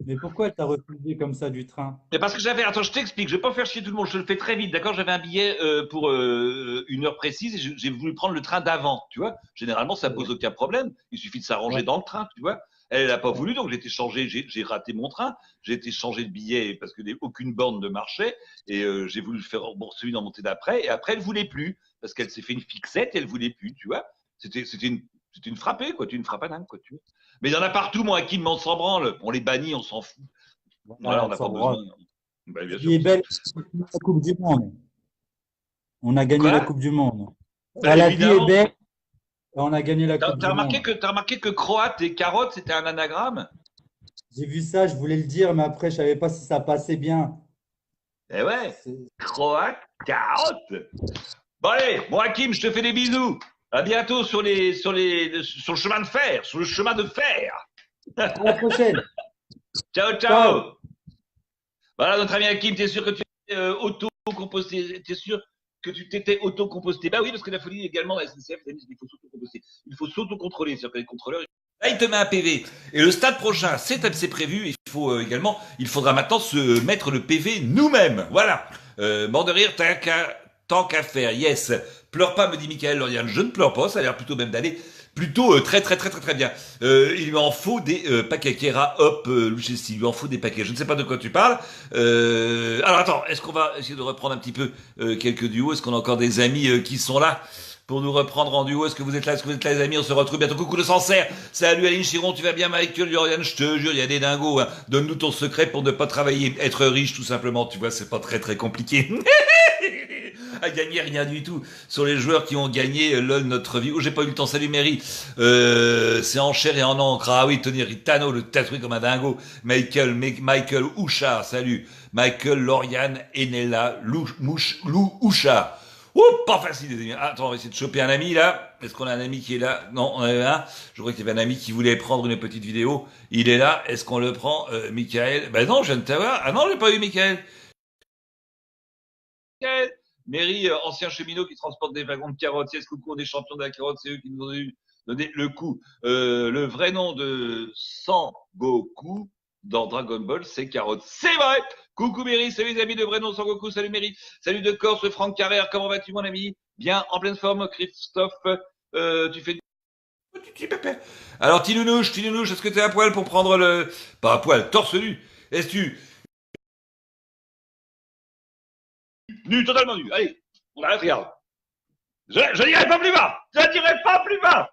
Mais pourquoi elle t'a refusé comme ça du train? Mais parce que attends, je t'explique, je vais pas faire chier tout le monde, je le fais très vite, d'accord? J'avais un billet pour une heure précise et j'ai voulu prendre le train d'avant, tu vois? Généralement, ça pose aucun problème, il suffit de s'arranger Ouais, dans le train, tu vois? Elle n'a pas ouais. voulu, donc j'ai raté mon train, j'ai été changer de billet parce que aucune borne ne marchait et j'ai voulu le faire rembourser une en montée d'après et après elle voulait plus parce qu'elle s'est fait une fixette et elle voulait plus, tu vois? C'était une frappée, quoi, une frappe à dingue, quoi, tu vois? Mais il y en a partout, moi, qui m'en s'en branle, on les bannit, on s'en fout. Voilà, Ouais, on on n'a pas s'en branle. besoin. Ben, bien La sûr vie est qu'on s'en belle, fout. la Coupe du Monde. On a gagné la Quoi? Coupe du Monde. Ben, La vie est évidemment. belle, et on a gagné la T'as Coupe t'as du remarqué Monde. que t'as remarqué que croate et carotte c'était un anagramme? J'ai vu ça, je voulais le dire, mais après, je savais pas si ça passait bien. Eh ouais, C'est- croate, carotte. Bon allez, bon Hakim, je te fais des bisous. À bientôt sur le chemin de fer, sur le chemin de fer. À la prochaine. Ciao, Ciao. ciao. Voilà notre ami Hakim, t'es sûr que tu es auto-composté? T'es sûr que tu t'étais auto-composté. Bah oui, parce que la folie également, la SNCF, il faut s'auto-composter. Il faut s'auto-contrôler, c'est-à-dire que les contrôleurs. Là, il te met un PV. Et le stade prochain, c'est prévu. Il faut également, il faudra maintenant se mettre le PV nous-mêmes. Voilà. Mort de rire, tant qu'à faire. Yes. Pleure pas, me dit Michael Lauriane. Je ne pleure pas. Ça a l'air plutôt même d'aller plutôt très bien. Il lui en faut des paquets. Kera, hop, Luchesi, il lui en faut des paquets. Je ne sais pas de quoi tu parles. Alors attends, est-ce qu'on va essayer de reprendre un petit peu quelques duos? Est-ce qu'on a encore des amis qui sont là pour nous reprendre en duo? Est-ce que vous êtes là? Est-ce que vous êtes là, les amis? On se retrouve bientôt. Coucou le Sancerre. Salut Aline Chiron, tu vas bien, Michael Lauriane? Je te jure, il y a des dingos. Hein. Donne-nous ton secret pour ne pas travailler, être riche tout simplement. Tu vois, c'est pas très compliqué. À gagner rien du tout sur les joueurs qui ont gagné lol notre vie. Oh, j'ai pas eu le temps. Salut Mary. C'est en chair et en encre. Ah oui, Tony Ritano, le tatoué comme un dingo. Michael Houchard. Salut. Michael Lauriane Enella Lou Houchard. Ouh, pas facile les amis. Attends, on va essayer de choper un ami là. Est-ce qu'on a un ami qui est là? Non, on en avait un. Je crois qu'il y avait un ami qui voulait prendre une petite vidéo. Il est là. Est-ce qu'on le prend? Michael. Ben non, je viens de t'avoir. Ah non, j'ai pas eu Michael. Mairie, ancien cheminot qui transporte des wagons de carottes. Yes, coucou, on est champions de la carotte, c'est eux qui nous ont donné le coup. Le vrai nom de Sangoku dans Dragon Ball, c'est Carotte. C'est vrai! Coucou Mairie, salut les amis de vrai nom Sangoku, salut Mairie, salut de Corse, Franck Carrère, comment vas-tu mon ami? Bien, en pleine forme, Christophe, tu fais du pépé. Alors Tinounouche, est-ce que t'es à poil pour prendre le... Pas à poil, torse nu. Est-ce que tu... Nu, totalement nu. Allez, on arrête, regarde. Je dirai pas plus bas. Je dirai pas plus bas.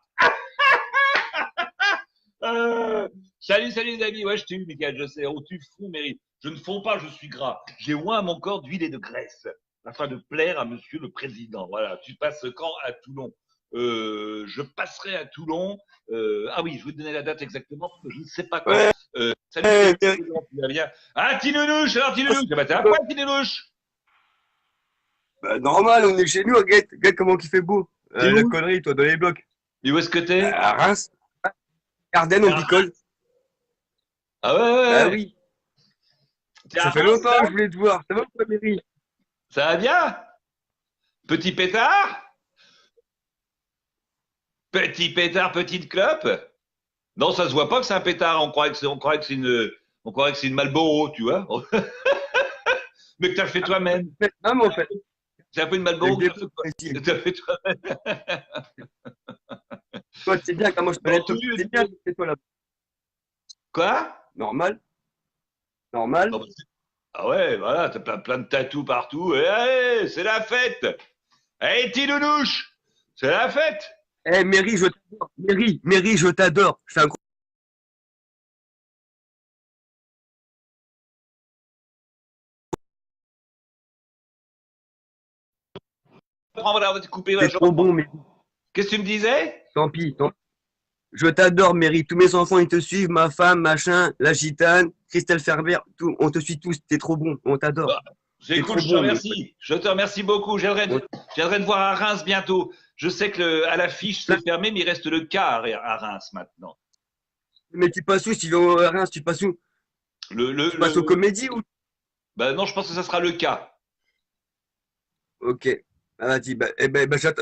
Salut les amis. Ouais, je t'ai eu, Michael, je sais. Oh, tu fonds, Mairie. Je ne fonds pas, je suis gras. J'ai oint à mon corps d'huile et de graisse afin de plaire à monsieur le président. Voilà, tu passes quand à Toulon? Je passerai à Toulon. Ah oui, je vais te donner la date exactement parce que je ne sais pas quand. Ouais. Salut, tu vas bien? Ah, Tinounouche, alors Tinounouche. Bah, t'es à poil, Tinounouche. Bah, normal, on est chez nous, regarde comment il fait beau. T'es La où? connerie, toi, dans les blocs. Et où est-ce que t'es? À Reims, Ardennes, on picole. Ah ouais. Ah oui, T'es à ça fait Reims, longtemps que je voulais te voir. Ça va, toi, Mairie? ça va bien? Petit pétard? Petit pétard, petite clope? Non, ça se voit pas que c'est un pétard. On croirait que c'est une Marlboro, tu vois. Mais que t'as fait toi-même. Non, mais en fait, C'est un peu une Marlboro avec que des t'as fait toi-même. toi, tu sais bien comment je te Non, lève. C'est bien, c'est toi là. Quoi? Normal. Normal. Ah bah, ah ouais, voilà, t'as plein de tatous partout. Et allez, c'est la fête. Allez, Tinounouche, c'est la fête. Eh, Mairie, je t'adore. Mairie, je t'adore. Je fais un gros. On va te couper. C'est trop bon, Mairie. Qu'est-ce que tu me disais? Tant pis. Je t'adore, Mairie. Tous mes enfants, ils te suivent. Ma femme, machin, la gitane, Christelle Ferber, tout. On te suit tous. T'es trop bon. On t'adore. C'est cool, trop je te bon, remercie. Je te remercie beaucoup. Je viendrai te voir à Reims bientôt. Je sais que à l'affiche c'est fermé, mais il reste le K à Reims maintenant. Mais tu passes où? Si tu vas à Reims, tu passes où? Tu passes aux comédies ou? Bah non, je pense que ça sera le K. Ok. Ah, vas-y,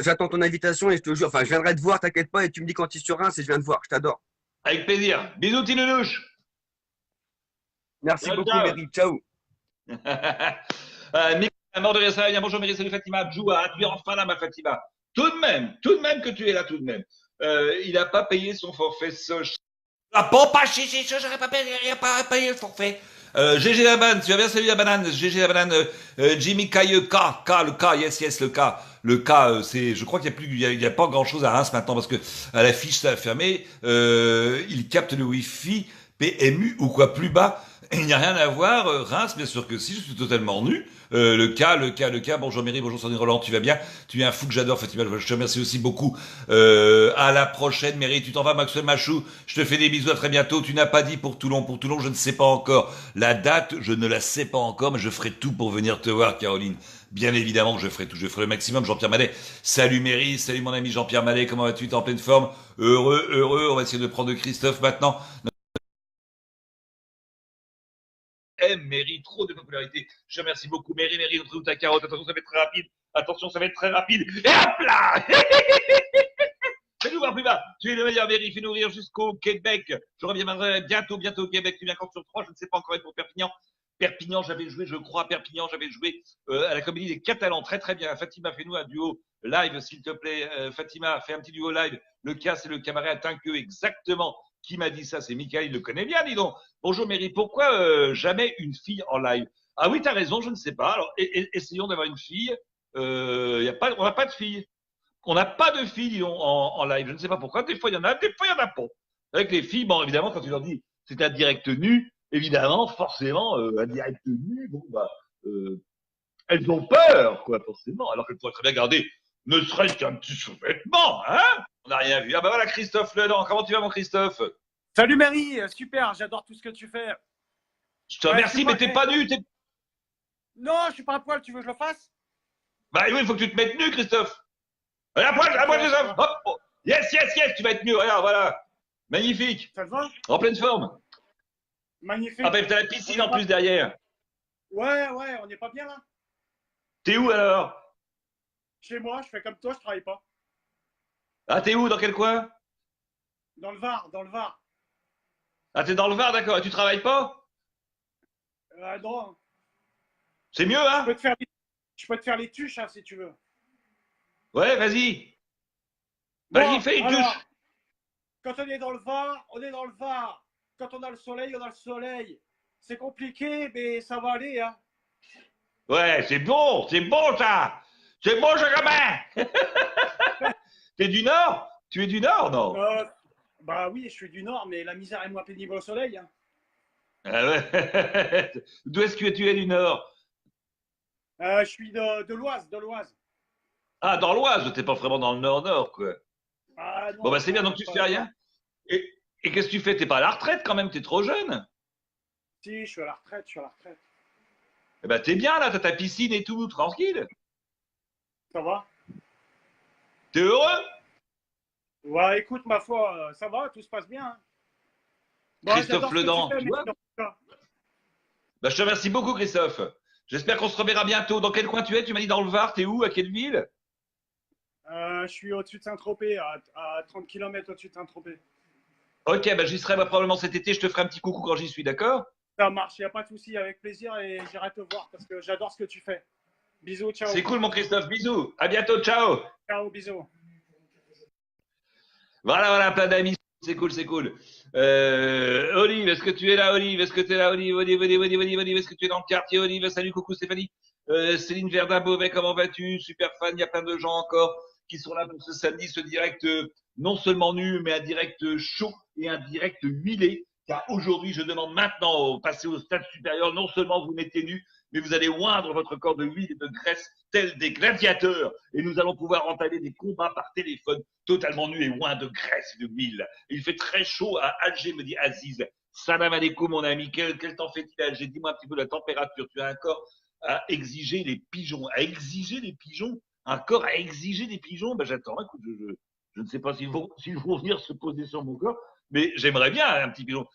j'attends ton invitation et je te jure, enfin, je viendrai te voir, t'inquiète pas, et tu me dis quand tu es sur Reims et je viens te voir. Je t'adore. Avec plaisir. Bisous, Tinounouche. Merci Ciao, beaucoup, ciao. Mairie. Ciao. Mick, mort de rire, ça va bien. Bonjour, Mairie, salut Fatima. Joua, tu es enfin là, ma Fatima. Tout de même que tu es là, tout de même. Il n'a pas payé son forfait Soch. Ah, bon, pas chichi, j'aurais pas payé le forfait. GG la banane, tu vas bien, salut la banane. GG la banane, Jimmy Cailleux, le K, yes, le K. Le K, c'est, je crois qu'il y a pas grand chose à Reims maintenant parce que à l'affiche ça a fermé. Il capte le Wi-Fi PMU ou quoi plus bas. Il n'y a rien à voir. Reims, bien sûr que si, je suis totalement nu. Le K. Bonjour Mairie, bonjour Sandrine Roland, tu vas bien? Tu es un fou que j'adore, Fatima. Je te remercie aussi beaucoup. À la prochaine, Mairie. Tu t'en vas, Maxwell Machou. Je te fais des bisous, à très bientôt. Tu n'as pas dit pour Toulon. Pour Toulon, je ne sais pas encore. La date, je ne la sais pas encore, mais je ferai tout pour venir te voir, Caroline. Bien évidemment que je ferai tout. Je ferai le maximum. Jean-Pierre Mallet. Salut Mairie. Salut mon ami Jean-Pierre Mallet. Comment vas-tu? T'es en pleine forme? Heureux. On va essayer de prendre Christophe maintenant. Mary, trop de popularité. Je te remercie beaucoup. Mary, retrouve ta carotte. Attention, ça va être très rapide. Attention, ça va être très rapide. Et hop là fais-nous voir plus bas. Tu es le meilleur, Mary. Fais-nous rire jusqu'au Québec. Je reviendrai bientôt au Québec. Tu viens quand sur 3, je ne sais pas encore être pour Perpignan. Perpignan, j'avais joué, je crois, à Perpignan, j'avais joué à la Comédie des Catalans. Très, très bien. Fatima, fais-nous un duo live, s'il te plaît. Fatima, fais un petit duo live. Le cas, c'est le cabaret à Tinqueux. Exactement. Qui m'a dit ça? C'est Michael, il le connaît bien, dis donc. Bonjour, Mary. Pourquoi jamais une fille en live? Ah oui, t'as raison, je ne sais pas. Alors, essayons d'avoir une fille. On n'a pas de fille. On n'a pas de filles en live. Je ne sais pas pourquoi. Des fois, il y en a, des fois, il n'y en a pas. Avec les filles, bon, évidemment, quand tu leur dis c'est un direct nu, évidemment, forcément, un direct nu, bon, bah, elles ont peur, quoi, forcément. Alors qu'elles pourraient très bien garder ne serait-ce qu'un petit sous-vêtement, hein? On n'a rien vu. Ah bah voilà, Christophe Leland. Comment tu vas, mon Christophe? Salut Mary, super, j'adore tout ce que tu fais. Je te remercie, mais t'es pas nu. Non, je suis pas à poil, tu veux que je le fasse? Bah oui, il faut que tu te mettes nu, Christophe. À poil, les hommes. Hop. Oh. Yes, tu vas être nu. Regarde, voilà. Magnifique. Ça te va? En pleine forme. Magnifique. Ah ben, t'as la piscine en plus derrière. Ouais, on n'est pas bien là? T'es où alors? Chez moi, je fais comme toi, je travaille pas. Ah, t'es où? Dans quel coin? Dans le Var, dans le Var. Ah, t'es dans le Var, d'accord. Et tu travailles pas? Non. C'est mieux, hein? Je peux te faire les tuches, hein, si tu veux. Ouais, vas-y. Bon, Vas-y, fais une alors, touche. quand on est dans le Var, on est dans le Var. Quand on a le soleil, on a le soleil. C'est compliqué, mais ça va aller, hein. Ouais, c'est bon ça. C'est bon, je gamin. T'es du Nord? Tu es du Nord, non? Bah oui, je suis du Nord, mais la misère est moins pénible au soleil, hein. Ah ouais. D'où est-ce que tu es du Nord? Je suis de l'Oise, de l'Oise. Ah, dans l'Oise, t'es pas vraiment dans le Nord-Nord, quoi. Ah, non, Bon, bah c'est bien, donc tu fais rien. Et qu'est-ce que tu fais? T'es pas à la retraite quand même, t'es trop jeune. Si, je suis à la retraite, Eh ben t'es bien là, t'as ta piscine et tout, tranquille. Ça va? T'es heureux? Ouais, écoute, ma foi, ça va, tout se passe bien, hein. Bon, Christophe Ledan, tu tu vois? Bah, je te remercie beaucoup, Christophe. J'espère qu'on se reverra bientôt. Dans quel coin tu es? Tu m'as dit dans le Var, t'es où? À quelle ville? Je suis au-dessus de Saint-Tropez, à 30 km au-dessus de Saint-Tropez. Ok, bah j'y serai probablement cet été, je te ferai un petit coucou quand j'y suis, d'accord? Ça marche, il n'y a pas de souci, avec plaisir, et j'irai te voir parce que j'adore ce que tu fais. Bisous, ciao. C'est cool, mon Christophe, bisous. À bientôt, ciao. Ciao, bisous. Voilà, plein d'amis. C'est cool. Olive, est-ce que tu es là, Olive? Est-ce que tu es là, Olive? Olive, est-ce que tu es dans le quartier, Olive? Salut, coucou Stéphanie. Céline Verdun-Beauvais, comment vas-tu? Super fan, il y a plein de gens encore qui sont là pour ce samedi, ce direct non seulement nu, mais un direct chaud et un direct huilé. Car aujourd'hui, je demande maintenant, passer au stade supérieur, non seulement vous mettez nu, mais vous allez oindre votre corps de huile et de graisse tels des gladiateurs. Et nous allons pouvoir entamer des combats par téléphone totalement nus et oints de graisse et de huile. Il fait très chaud à Alger, me dit Aziz. Salam alaikum, mon ami. Quel temps fait-il à Alger? Dis-moi un petit peu la température. Tu as un corps à exiger les pigeons. À exiger les pigeons? Un corps à exiger des pigeons? Ben, j'attends. Écoute, je ne sais pas s'ils vont venir se poser sur mon corps, mais j'aimerais bien un petit pigeon.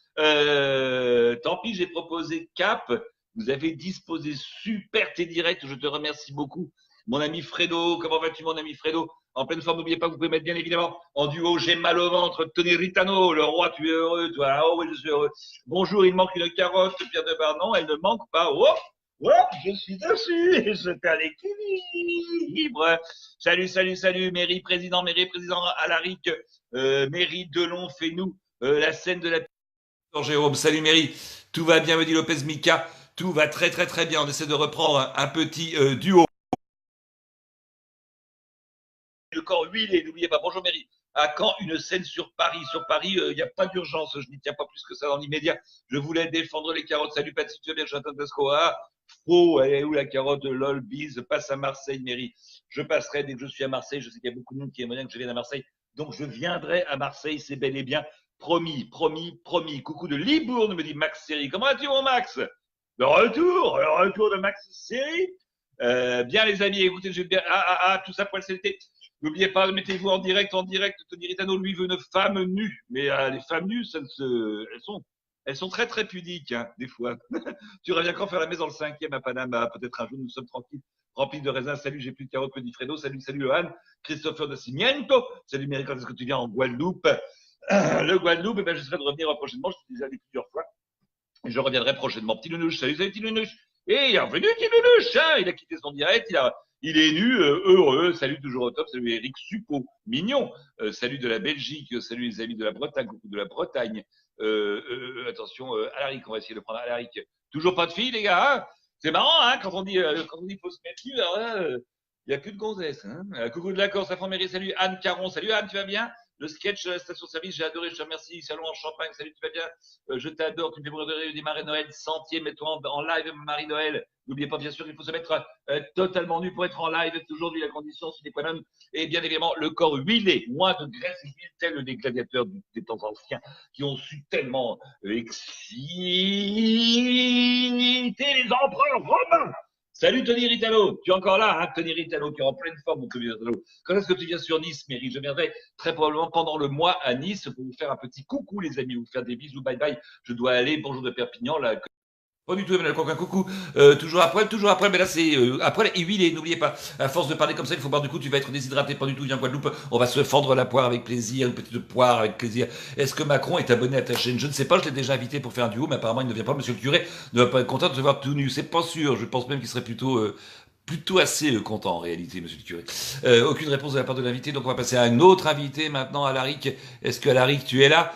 Tant pis, j'ai proposé Cap. Vous avez disposé super tes directs. Je te remercie beaucoup. Mon ami Fredo, comment vas-tu, mon ami Fredo? En pleine forme, n'oubliez pas que vous pouvez mettre bien évidemment en duo J'ai mal au ventre, Tony Ritano, le roi, tu es heureux, toi. Ah oui, je suis heureux. Bonjour, il manque une carotte, Pierre de Bar. Non, elle ne manque pas. Oh, je suis dessus. C'est à l'équilibre. Salut, Mairie président Alaric, Mairie Delon, fais-nous la scène de la. Jérôme, salut Mairie. Tout va bien, me dit Lopez Mika. Tout va très bien. On essaie de reprendre un petit duo. Le corps huilé, n'oubliez pas. Bonjour Mairie. À quand une scène sur Paris? Sur Paris, il n'y a pas d'urgence. Je n'y tiens pas plus que ça dans l'immédiat. Je voulais défendre les carottes. Salut Patsy, tu vas bien? J'attends Tesco. Ah, faux. Elle est où la carotte? Lol, bise. Passe à Marseille, Mairie. Je passerai dès que je suis à Marseille. Je sais qu'il y a beaucoup de monde qui aimerait bien que je vienne à Marseille. Donc je viendrai à Marseille. C'est bel et bien. Promis. Coucou de Libourne, me dit Max Série. Comment vas-tu, mon Max? Le retour de Max Série. Bien les amis, écoutez, je vais bien. Tout ça pour l'été. N'oubliez pas, mettez-vous en direct. Tony Ritano, lui, veut une femme nue. Mais les femmes nues, Elles sont très très pudiques, hein, des fois. Tu reviens quand faire la messe dans le 5e à Panama? Peut-être un jour, nous sommes tranquilles, remplis de raisins. Salut, j'ai plus de carottes, me dit Fredo. Salut, salut, Johan. Christopher de Cimiento. Salut, Méric, quand est-ce que tu viens en Guadeloupe? Le Guadeloupe, eh ben, j'essaierai de revenir prochainement. Je suis déjà allé plusieurs fois. Et je reviendrai prochainement. Petit Nounouche, salut, salut, petit Nounouche. Et il est revenu, petit Nounouche, hein, il a quitté son direct, il est nu, heureux. Salut, toujours au top. Salut, Eric Suppot, mignon. Salut de la Belgique, salut les amis de la Bretagne, coucou de la Bretagne. Attention, Alaric, on va essayer de prendre Alaric. Toujours pas de filles, les gars, hein. C'est marrant, hein, quand on dit faut se mettre nu, alors là, il n'y a plus de gonzesse, hein. Coucou de la Corse, à Mairie, salut Anne Caron, salut Anne, tu vas bien? Le sketch de la station-service, j'ai adoré, je te remercie. Salon en Champagne, salut, tu vas bien? Je t'adore, tu me fais mourir de rire, démarrer Noël, sentier, mets-toi en live, Marie-Noël. N'oubliez pas, bien sûr, il faut se mettre totalement nu pour être en live. Aujourd'hui, la condition, c'est des points et bien évidemment, le corps huilé, moins de graisse et d'huile, tel les gladiateurs des temps anciens, qui ont su tellement exciter les empereurs romains. Salut Tony Ritalo, tu es encore là, hein, Tony Ritalo, qui est en pleine forme, mon Tony Ritalo. Quand est-ce que tu viens sur Nice, Mary? Je viendrai très probablement pendant le mois à Nice pour vous faire un petit coucou, les amis, vous faire des bisous, bye bye. Je dois aller, bonjour de Perpignan, là. Pas du tout, Emmanuel Coquin, coucou. Toujours après, mais là c'est après et huilé, n'oubliez pas. À force de parler comme ça, il faut boire du coup, tu vas être déshydraté, pas du tout, viens Guadeloupe. On va se fendre la poire avec plaisir, une petite poire avec plaisir. Est-ce que Macron est abonné à ta chaîne? Je ne sais pas, je l'ai déjà invité pour faire un duo, mais apparemment il ne vient pas. Monsieur le curé ne va pas être content de se voir tout nu, c'est pas sûr. Je pense même qu'il serait plutôt assez content en réalité, monsieur le curé. Aucune réponse de la part de l'invité, donc on va passer à un autre invité maintenant, Alaric. Est-ce que Alaric, tu es là?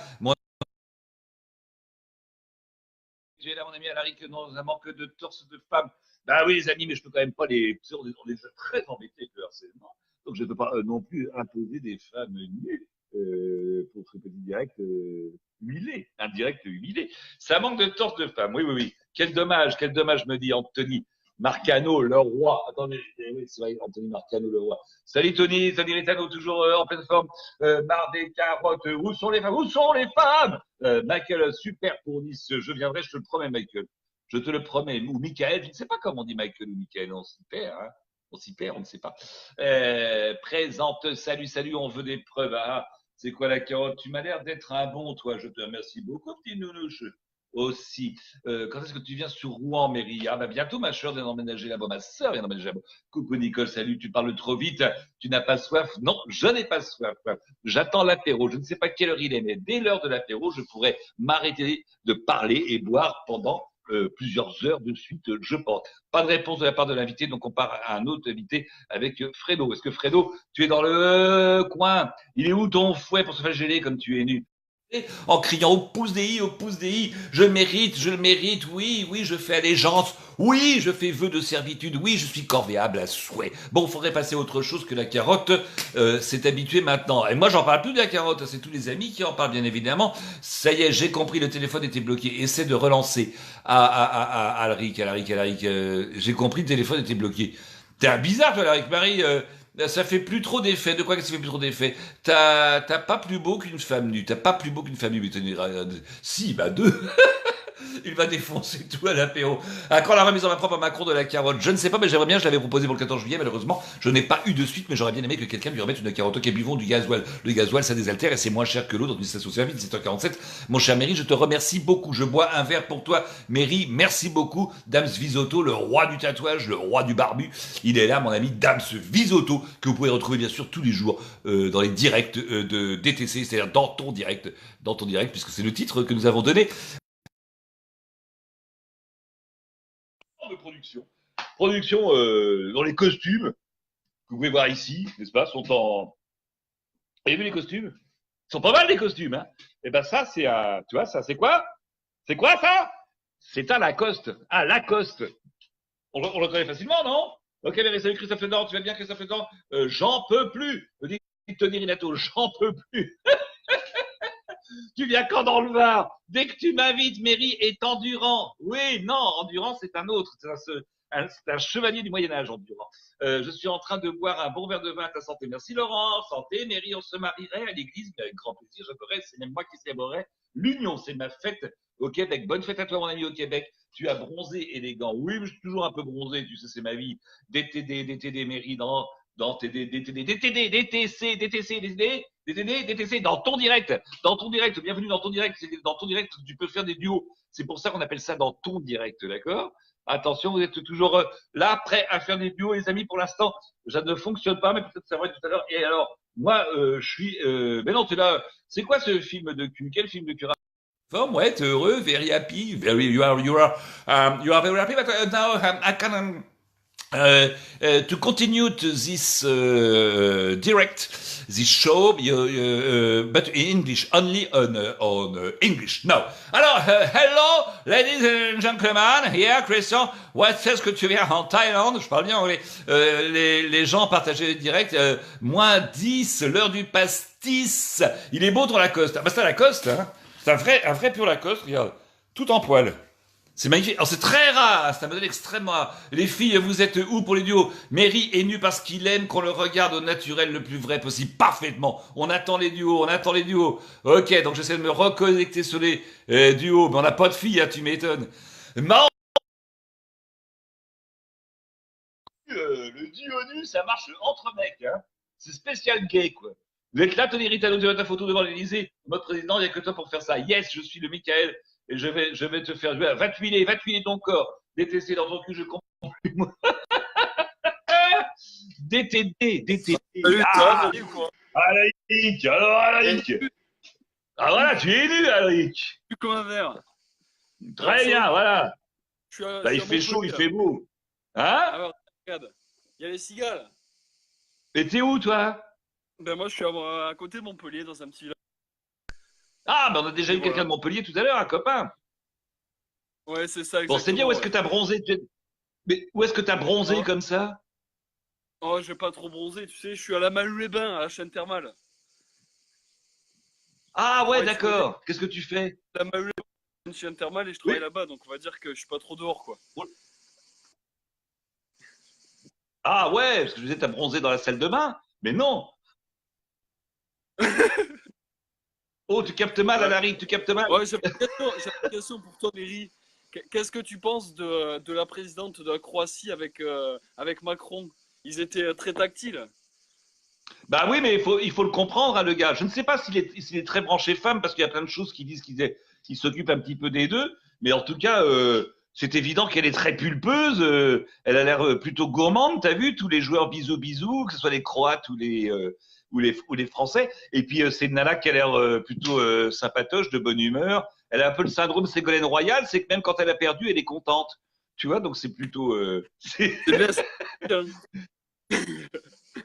Tu es là, mon ami Alaric, dans un manque de torse de femme. Bah oui, les amis, mais je peux quand même pas les. On est très embêtés avec le harcèlement. Donc je ne peux pas non plus imposer des femmes nues pour ce petit direct huilé. Un direct huilé. Ça manque de torse de femme. Oui, oui, oui. Quel dommage, me dit Anthony. Marcano, le roi. Attendez, oui, c'est vrai, Anthony Marcano, le roi. Salut Tony, Tony Ritano, toujours en pleine forme. Marre des carottes, où sont les femmes? Où sont les femmes? Michael, super pour Nice, je viendrai, je te le promets, Michael. Je te le promets. Ou Michael, je ne sais pas comment on dit Michael ou Michael, on s'y perd, hein. On s'y perd, on ne sait pas. Présente, salut, salut, on veut des preuves. Ah, c'est quoi la carotte? Tu m'as l'air d'être un bon, toi, je te remercie beaucoup, petit nounouche. Aussi. Quand est-ce que tu viens sur Rouen, Mairie? Ah, bah, bientôt, ma soeur vient d'emménager là-bas. Ma soeur vient d'emménager là-bas. Coucou, Nicole, salut, tu parles trop vite. Tu n'as pas soif? Non, je n'ai pas soif. J'attends l'apéro. Je ne sais pas quelle heure il est, mais dès l'heure de l'apéro, je pourrais m'arrêter de parler et boire pendant plusieurs heures de suite, je pense. Pas de réponse de la part de l'invité, donc on part à un autre invité avec Fredo. Est-ce que Fredo, tu es dans le coin? Il est où ton fouet pour se faire geler comme tu es nu? En criant au pouce des i, je le mérite, oui, je fais allégeance, oui, je fais vœu de servitude, oui, je suis corvéable à souhait. Bon, faudrait passer à autre chose que la carotte, c'est habitué maintenant. Et moi, j'en parle plus de la carotte, c'est tous les amis qui en parlent, bien évidemment. Ça y est, j'ai compris, le téléphone était bloqué. Essaie de relancer. Alaric, j'ai compris, le téléphone était bloqué. T'es un bizarre, toi, Alaric, Marie, ça fait plus trop d'effet. De quoi que ça fait plus trop d'effet? T'as pas plus beau qu'une femme nue. T'as pas plus beau qu'une femme nue. Mais si, bah deux. Il va défoncer tout à l'apéro. À quand la remise en main propre à Macron de la carotte? Je ne sais pas, mais j'aimerais bien. Je l'avais proposé pour le 14 juillet. Malheureusement, je n'ai pas eu de suite, mais j'aurais bien aimé que quelqu'un lui remette une carotte. Ok, buvons du gasoil. Le gasoil, ça désaltère et c'est moins cher que l'eau dans une station-service. 17h47. Mon cher Méry, je te remercie beaucoup. Je bois un verre pour toi, Méry. Merci beaucoup. Dams Visotto, le roi du tatouage, le roi du barbu. Il est là, mon ami Dams Visotto, que vous pouvez retrouver bien sûr tous les jours dans les directs de DTC, c'est-à-dire dans ton direct, puisque c'est le titre que nous avons donné. De production dans les costumes que vous pouvez voir ici, n'est-ce pas, sont en. Vous avez vu les costumes? Ils sont pas mal les costumes, hein. Et ben ça c'est tu vois, ça c'est quoi? C'est quoi ça? C'est un Lacoste. Un Lacoste. On le reconnaît facilement, non? Ok, mais salut Christophe Ledor, tu vas bien Christophe Ledor? J'en peux plus. Me dit Tony Rinato, j'en peux plus. Tu viens quand dans le Var? Dès que tu m'invites, Méry est endurant. Oui, non, endurant, c'est un autre. C'est un chevalier du Moyen-Âge, endurant. Je suis en train de boire un bon verre de vin à ta santé. Merci Laurent. Santé, Méry, on se marierait à l'église. Mais avec grand plaisir, j'adorerais. C'est même moi qui célébrerais l'union. C'est ma fête au Québec. Bonne fête à toi, mon ami, au Québec. Tu as bronzé élégant. Oui, mais je suis toujours un peu bronzé. Tu sais, c'est ma vie. DTD, Méry, dans DTC, DTC, dans ton direct, bienvenue dans ton direct, dans ton direct, tu peux faire des duos. C'est pour ça qu'on appelle ça dans ton direct, d'accord? Attention, vous êtes toujours là, prêts à faire des duos, les amis. Pour l'instant, ça ne fonctionne pas, mais peut-être ça va être tout à l'heure. Et alors, moi, je suis... mais non, t'es là. C'est quoi ce film de cul? Quel film de cul? Forme, ouais, t'es heureux, very happy, you are very happy, but now I can to continue to this direct, this show, but in English, only on English. No. Alors, hello, ladies and gentlemen, here, Christian, est-ce que tu viens en Thaïlande? Je parle bien anglais. Les gens partageaient le direct, moins 10, l'heure du pastis. Il est beau ton Lacoste. Ah bah c'est un Lacoste, hein. C'est un vrai pur Lacoste, regarde. Tout en poil. C'est magnifique. Alors c'est très rare, c'est un modèle extrêmement rare. Les filles, vous êtes où pour les duos? Mary est nue parce qu'il aime qu'on le regarde au naturel le plus vrai possible. Parfaitement. On attend les duos, Ok, donc j'essaie de me reconnecter sur les duos. Mais on n'a pas de filles, hein, tu m'étonnes. Le duo nu, ça marche entre mecs. Hein. C'est spécial gay, quoi. Vous êtes là, Tony Ritano, de ta photo devant l'Élysée. Notre président, il n'y a que toi pour faire ça. Yes, je suis le Michael. Et je vais te faire jouer. Va tuiler ton corps. DTC dans ton cul, je comprends plus, moi. DTD. Salut, quoi. Alaric, alors Alaric. Ah voilà, tu es nu, Alaric. Tu comme un verre. Très bien, voilà. Là, il fait chaud, il fait beau. Hein? Alors, regarde, il y a les cigales. Et t'es où, toi? Ben moi, je suis à côté de Montpellier, dans un petit village. Ah, ben on a déjà eu quelqu'un de Montpellier tout à l'heure, un copain. Ouais, c'est ça, exactement. Bon, c'est bien, où est-ce que t'as bronzé? Mais où est-ce que t'as bronzé comme ça? Oh, je vais pas trop bronzer, tu sais, je suis à la Malou-les-Bains, à la chaîne thermale. Ah ouais, d'accord. Qu'est-ce que tu fais? La Malou-les-Bains, une chaîne thermale, et je travaille là-bas, donc on va dire que je suis pas trop dehors, quoi. Ah ouais, parce que je disais, t'as bronzé dans la salle de bain. Mais non. Oh, tu captes mal, Alaric, tu captes mal. Ouais, j'ai une question pour toi, Méry. Qu'est-ce que tu penses de la présidente de la Croatie avec Macron? Ils étaient très tactiles. Bah oui, mais il faut le comprendre, hein, le gars. Je ne sais pas s'il est très branché femme, parce qu'il y a plein de choses qui disent qu'il s'occupe un petit peu des deux. Mais en tout cas, c'est évident qu'elle est très pulpeuse. Elle a l'air plutôt gourmande, t'as vu? Tous les joueurs bisous, que ce soit les Croates ou les Français. Et puis, c'est une nana qui a l'air plutôt sympatoche, de bonne humeur. Elle a un peu le syndrome Ségolène Royal, c'est que même quand elle a perdu, elle est contente. Tu vois, donc c'est plutôt... C'est bien.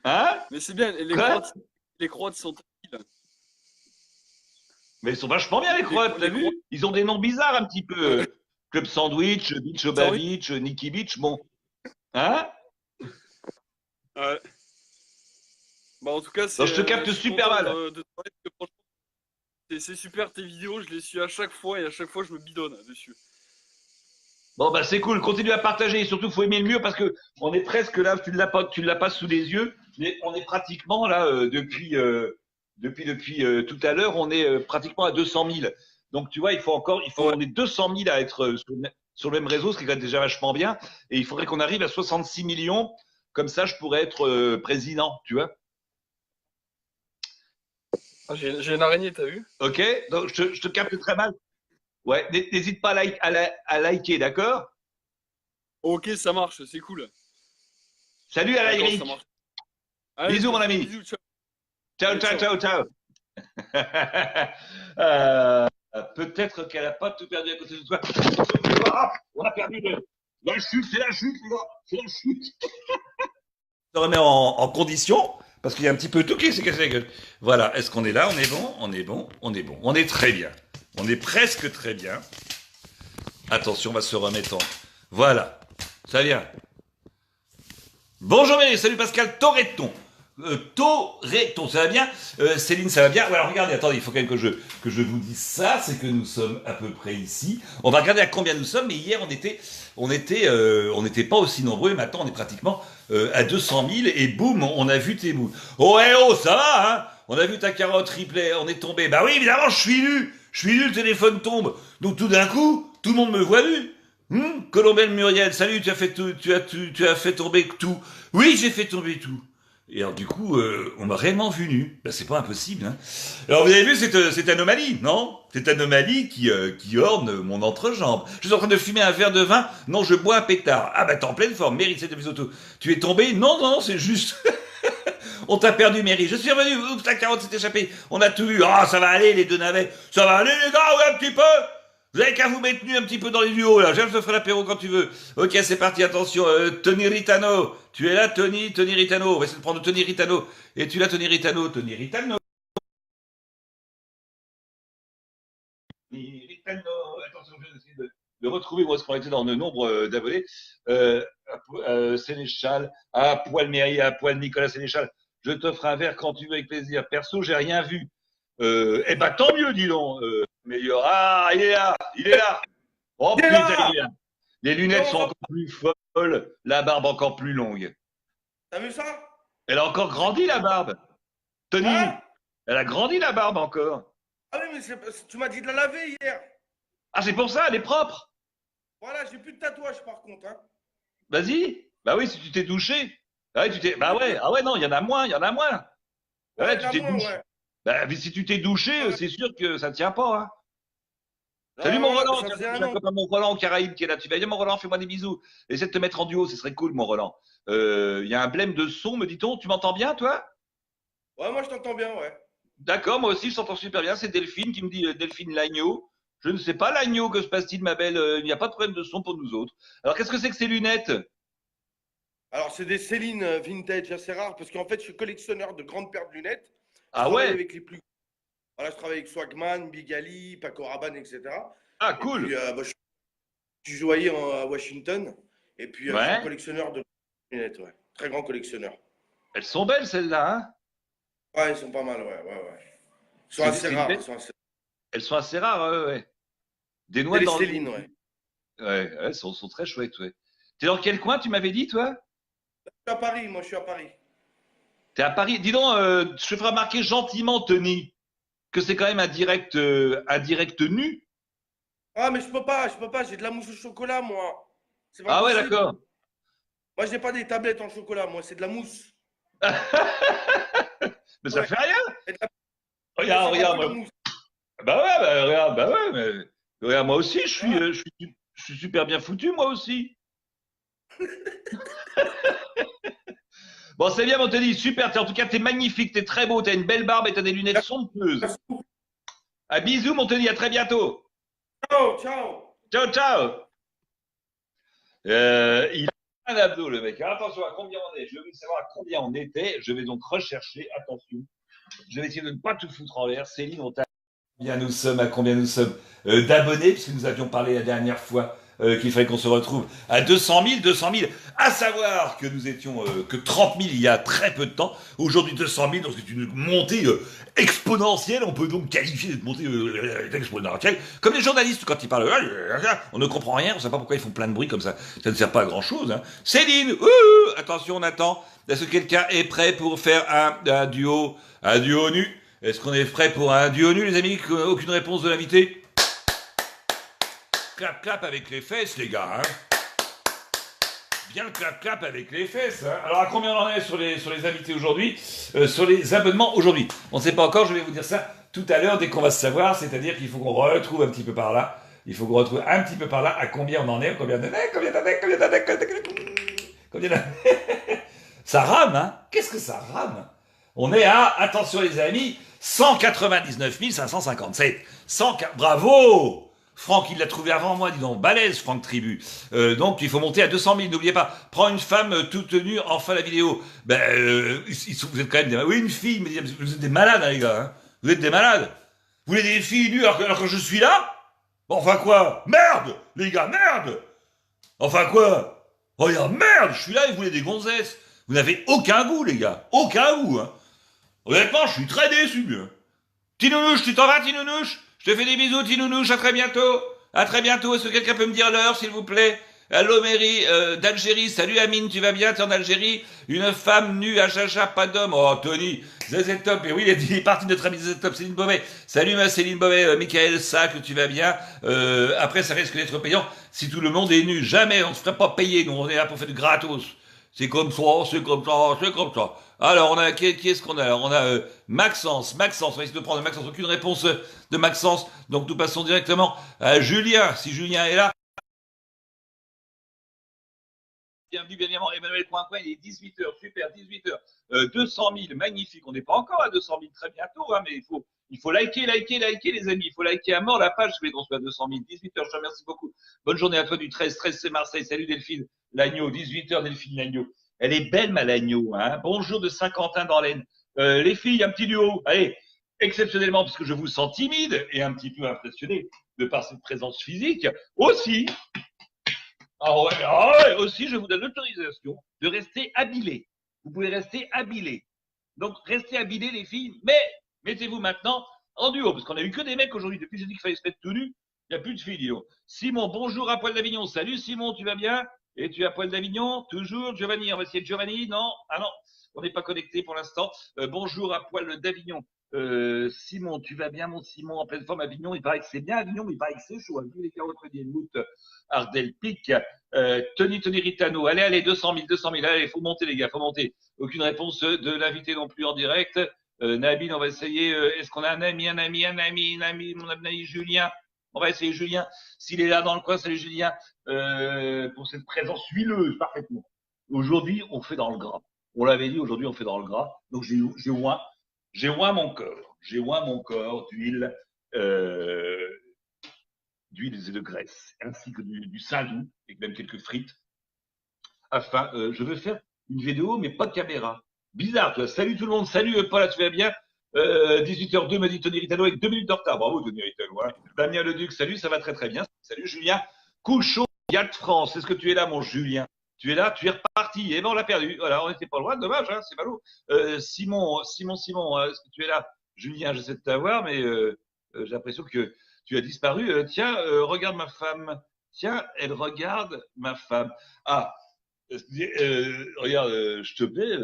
Hein? Mais c'est bien, les Croates sont tranquilles. Mais ils sont vachement bien, les Croates, t'as vu? Ils ont des noms bizarres un petit peu. Club Sandwich, Beach Obavic, Niki Beach, bon. Hein? Ouais. Bah en tout cas, c'est. Je te capte super mal. C'est super tes vidéos, je les suis à chaque fois et à chaque fois je me bidonne dessus. Bon bah c'est cool, continue à partager et surtout faut aimer le mur parce que on est presque là, tu l'as pas sous les yeux, mais on est pratiquement là depuis tout à l'heure, on est pratiquement à 200 000. Donc tu vois, on est 200 000 à être sur le même réseau, ce qui est déjà vachement bien, et il faudrait qu'on arrive à 66 millions, comme ça je pourrais être président, tu vois. Ah, j'ai une araignée, t'as vu? Ok, donc je te capte très mal. Ouais, n'hésite pas à liker, d'accord? Ok, ça marche, c'est cool. Salut à l'Aïric. Bisous, mon ami. Bisous, Ciao. Peut-être qu'elle n'a pas tout perdu à côté de toi. On a perdu la chute, c'est la chute, les gars. C'est la chute. Je te remets en condition, parce qu'il y a un petit peu tout qui s'est cassé la gueule. Voilà, est-ce qu'on est là? On est bon. On est très bien. On est presque très bien. Attention, on va se remettre en... Voilà, ça vient. Bonjour, salut Pascal, Toretton. Toretton, ça va bien? Céline, ça va bien? Alors regardez, attendez, il faut quand même que je vous dise ça, c'est que nous sommes à peu près ici. On va regarder à combien nous sommes, mais hier on n'était pas aussi nombreux, et maintenant on est pratiquement à 200 000, et boum, on a vu tes bouts. Oh, ça va, hein? On a vu ta carotte replay, on est tombé. Bah oui, évidemment, je suis nu, le téléphone tombe. Donc tout d'un coup, tout le monde me voit nu. Colombelle Muriel, salut, tu as fait tomber tout. Oui, j'ai fait tomber tout. Et alors du coup, on m'a réellement vu nu. Ben, c'est pas impossible. Hein. Alors vous avez vu cette anomalie, non? Cette anomalie qui orne mon entrejambe. Je suis en train de fumer un verre de vin. Non, je bois un pétard. Ah bah t'es en pleine forme. Mérite cette Bisotto. Tu es tombé? Non, non, c'est juste... On t'a perdu, Mary. Je suis revenu. Oups, la carotte s'est échappée. On a tout vu. Ah, ça va aller, les deux navets. Ça va aller, les gars, ouais, un petit peu. Vous avez qu'à vous mettre nu un petit peu dans les duos, là. Je te ferai l'apéro quand tu veux. Ok, c'est parti, attention. Tony Ritano. Tu es là, Tony Ritano. On va essayer de prendre Tony Ritano. Et tu là, Tony Ritano. Tony Ritano. Tony Ritano. Attention, je vais essayer de retrouver où est-ce qu'on était dans le nombre d'abonnés. Sénéchal, à poil Mairie, à poil Nicolas Sénéchal. Je t'offre un verre quand tu veux avec plaisir. Perso, j'ai rien vu. Eh ben, tant mieux, dis donc. Meilleur. Ah, il est là. Il est là. Oh, Il est putain, là. il est là. Les lunettes sont encore plus folles. La barbe encore plus longue. T'as vu ça? Elle a encore grandi, la barbe. Tony, Hein? elle a grandi, la barbe, encore. Ah oui, mais tu m'as dit de la laver hier. Ah, c'est pour ça, elle est propre. Voilà, j'ai plus de tatouage par contre. Hein. Vas-y. Bah oui, si tu t'es douché. Ah ouais, bah ouais. Ah ouais, non, il y en a moins, il y en a moins. Ouais, tu t'es douché. ouais. Bah, mais si tu t'es douché, c'est sûr que ça ne tient pas. Hein. Salut Ah, mon ouais, Roland, ça tiens, faisait j'ai un un an. copain mon Roland au Caraïbes qui est là. Tu vas dire mon Roland, fais-moi des bisous. Essaie de te mettre en duo, ce serait cool mon Roland. Il y a un blême de son, me dit-on. Tu m'entends bien toi? Ouais, moi je t'entends bien, ouais. D'accord, moi aussi je t'entends super bien. C'est Delphine qui me dit Delphine l'agneau. Je ne sais pas l'agneau, que se passe-t-il ma belle? Il n'y a pas de problème de son pour nous autres. Alors qu'est-ce que c'est que ces lunettes? Alors, c'est des Céline vintage assez rares parce qu'en fait, je suis collectionneur de grandes paires de lunettes. Je Ah travaille ouais? avec les plus. Voilà, je travaille avec Swagman, Big Ali, Paco Rabanne, etc. Ah Et cool. puis, je suis joaillier à Washington. Et puis, je suis Ouais. collectionneur de lunettes, ouais. Très grand collectionneur. Elles sont belles celles-là, hein? Ouais, ils sont pas mal, ouais. Ils sont C'est assez une rares. belle- Elles sont assez rares, ouais. Des noix C'est les dans Céline, ouais. Ouais, elles sont très chouettes, ouais. T'es dans quel coin, tu m'avais dit, toi? Je suis à Paris, moi, je suis à Paris. T'es à Paris. Dis donc, je te ferai remarquer gentiment, Tony, que c'est quand même un direct nu. Ah, mais je peux pas, j'ai de la mousse au chocolat, moi. C'est pas Ah ouais, possible. d'accord. Moi, j'ai pas des tablettes en chocolat, moi, c'est de la mousse. Mais ça Ouais. fait rien. Et de la- Regarde, c'est regarde, pas de moi. la mousse. Bah ouais, bah regarde, bah ouais, mais regarde, moi aussi, je suis super bien foutu, moi aussi. Bon, c'est bien, mon Tony, super. En tout cas, t'es magnifique, t'es très beau, t'as une belle barbe et t'as des lunettes somptueuses. Merci beaucoup. À bisous, mon Tony, à très bientôt. Ciao, ciao. Ciao, ciao. Il a un abdo, le mec. Alors, attention, à combien on est? Je veux savoir à combien on était. Je vais donc rechercher. Attention. Je vais essayer de ne pas tout foutre en l'air. Céline, on t'a. À combien nous sommes d'abonnés, puisque nous avions parlé la dernière fois qu'il fallait qu'on se retrouve à 200 000. À savoir que nous étions que 30 000 il y a très peu de temps. Aujourd'hui 200 000, donc c'est une montée exponentielle. On peut donc qualifier cette montée exponentielle. Comme les journalistes quand ils parlent, on ne comprend rien, on ne sait pas pourquoi ils font plein de bruit comme ça. Ça ne sert pas à grand chose. Hein. Céline, attention, on attend. Est-ce que quelqu'un est prêt pour faire un duo nu? Est-ce qu'on est prêt pour un duo nu, les amis? Aucune réponse de l'invité? Clap, clap avec les fesses, les gars. Hein. Bien le clap, clap avec les fesses. Hein. Alors, à combien on en est sur les invités aujourd'hui? Sur les abonnements aujourd'hui? On ne sait pas encore, je vais vous dire ça tout à l'heure, dès qu'on va se savoir. C'est-à-dire qu'il faut qu'on retrouve un petit peu par là. À combien on en est? Combien d'années? Ça rame, hein? Qu'est-ce que ça rame? On est à, attention les amis, 199 557. Bravo! Franck, il l'a trouvé avant moi, dis donc, balèze Franck Tribu. Donc il faut monter à 200 000, n'oubliez pas. Prends une femme toute nue, enfin la vidéo. Vous êtes quand même des... Oui, une fille, mais vous êtes des malades, hein, les gars. Hein. Vous êtes des malades. Vous voulez des filles nues alors que je suis là? Enfin quoi? Merde! Les gars, merde! Enfin quoi? Regarde, merde! Je suis là et vous voulez des gonzesses. Vous n'avez aucun goût, les gars. Aucun goût, hein. Honnêtement, je suis très déçu. Tinounouche, tu t'en vas, Tinounouche? Je te fais des bisous, Tinounouche, à très bientôt. À très bientôt. Est-ce que quelqu'un peut me dire l'heure, s'il vous plaît? Allô, Mary, d'Algérie. Salut, Amine, tu vas bien? T'es en Algérie? Une femme nue à chacha, pas d'homme. Oh, Tony, c'est top. Et oui, il est parti de notre ami c'est top, Céline Beauvais. Salut, ma Céline Beauvais. Michael Sac, tu vas bien? Après, ça risque d'être payant si tout le monde est nu. Jamais, on ne se ferait pas payer. Nous, on est là pour faire du gratos. C'est comme ça, c'est comme ça, c'est comme ça. Alors, on a, qui est-ce qu'on a? Alors, on a Maxence, on va essayer de prendre Maxence. Aucune réponse de Maxence, donc nous passons directement à Julien, si Julien est là. Bienvenue, bien évidemment, Emmanuel Coin, il est 18h, super, 18h. 200 000, magnifique. On n'est pas encore à 200 000 très bientôt, hein, mais il faut liker, les amis. Il faut liker à mort la page, je vais qu'on soit à 200 000. 18h, je te remercie beaucoup. Bonne journée à toi du 13, c'est Marseille. Salut Delphine Lagneau, 18h, Delphine Lagneau. Elle est belle, ma Lagneau, hein. Bonjour de Saint-Quentin dans l'Aisne. Les filles, un petit duo. Allez, exceptionnellement, parce que je vous sens timide et un petit peu impressionné de par cette présence physique. Aussi, aussi, je vous donne l'autorisation de rester habillé. Vous pouvez rester habillé. Donc, restez habillés, les filles, mais mettez-vous maintenant en duo, parce qu'on a eu que des mecs aujourd'hui. Depuis que j'ai dit qu'il fallait se mettre tout nu, il n'y a plus de filles, dis donc. Simon, bonjour à Poil d'Avignon. Salut Simon, tu vas bien? Et tu es à Poil d'Avignon? Toujours Giovanni, on va essayer de Giovanni? Non? Ah non, on n'est pas connecté pour l'instant. Bonjour à Poil d'Avignon. Simon, tu vas bien, mon Simon, en pleine forme à Avignon? Il paraît que c'est bien Avignon, mais il paraît que c'est chaud. Vu les carottes Mout, Ardel Pic, Tony Ritano. Allez, 200 000. Allez, il faut monter, les gars, faut monter. Aucune réponse de l'invité non plus en direct. Nabil, on va essayer. Est-ce qu'on a un ami, mon ami Julien? On va essayer Julien. S'il est là dans le coin, salut Julien. Pour cette présence huileuse, parfaitement. Aujourd'hui, on fait dans le gras. On l'avait dit, aujourd'hui, on fait dans le gras. Donc, j'ai oint mon corps. J'ai oint mon corps d'huile et de graisse, ainsi que du saindoux, et même quelques frites. Enfin, je veux faire une vidéo, mais pas de caméra. Bizarre, toi. Salut tout le monde. Salut, Paul, tu vas bien? 18h02, me dit Tony Ritano, avec 2 minutes de retard. Bravo, Tony Ritano. Hein. Damien Leduc, salut, ça va très très bien. Salut, Julien. Couchon, Yacht France. Est-ce que tu es là, mon Julien? Tu es là, tu es reparti. Eh ben, on l'a perdu. Voilà, on n'était pas loin. Dommage, hein, c'est ballot. Simon, est-ce que tu es là? Julien, j'essaie de t'avoir, mais j'ai l'impression que tu as disparu. Tiens, regarde ma femme. Tiens, elle regarde ma femme. Ah, regarde, je te plais.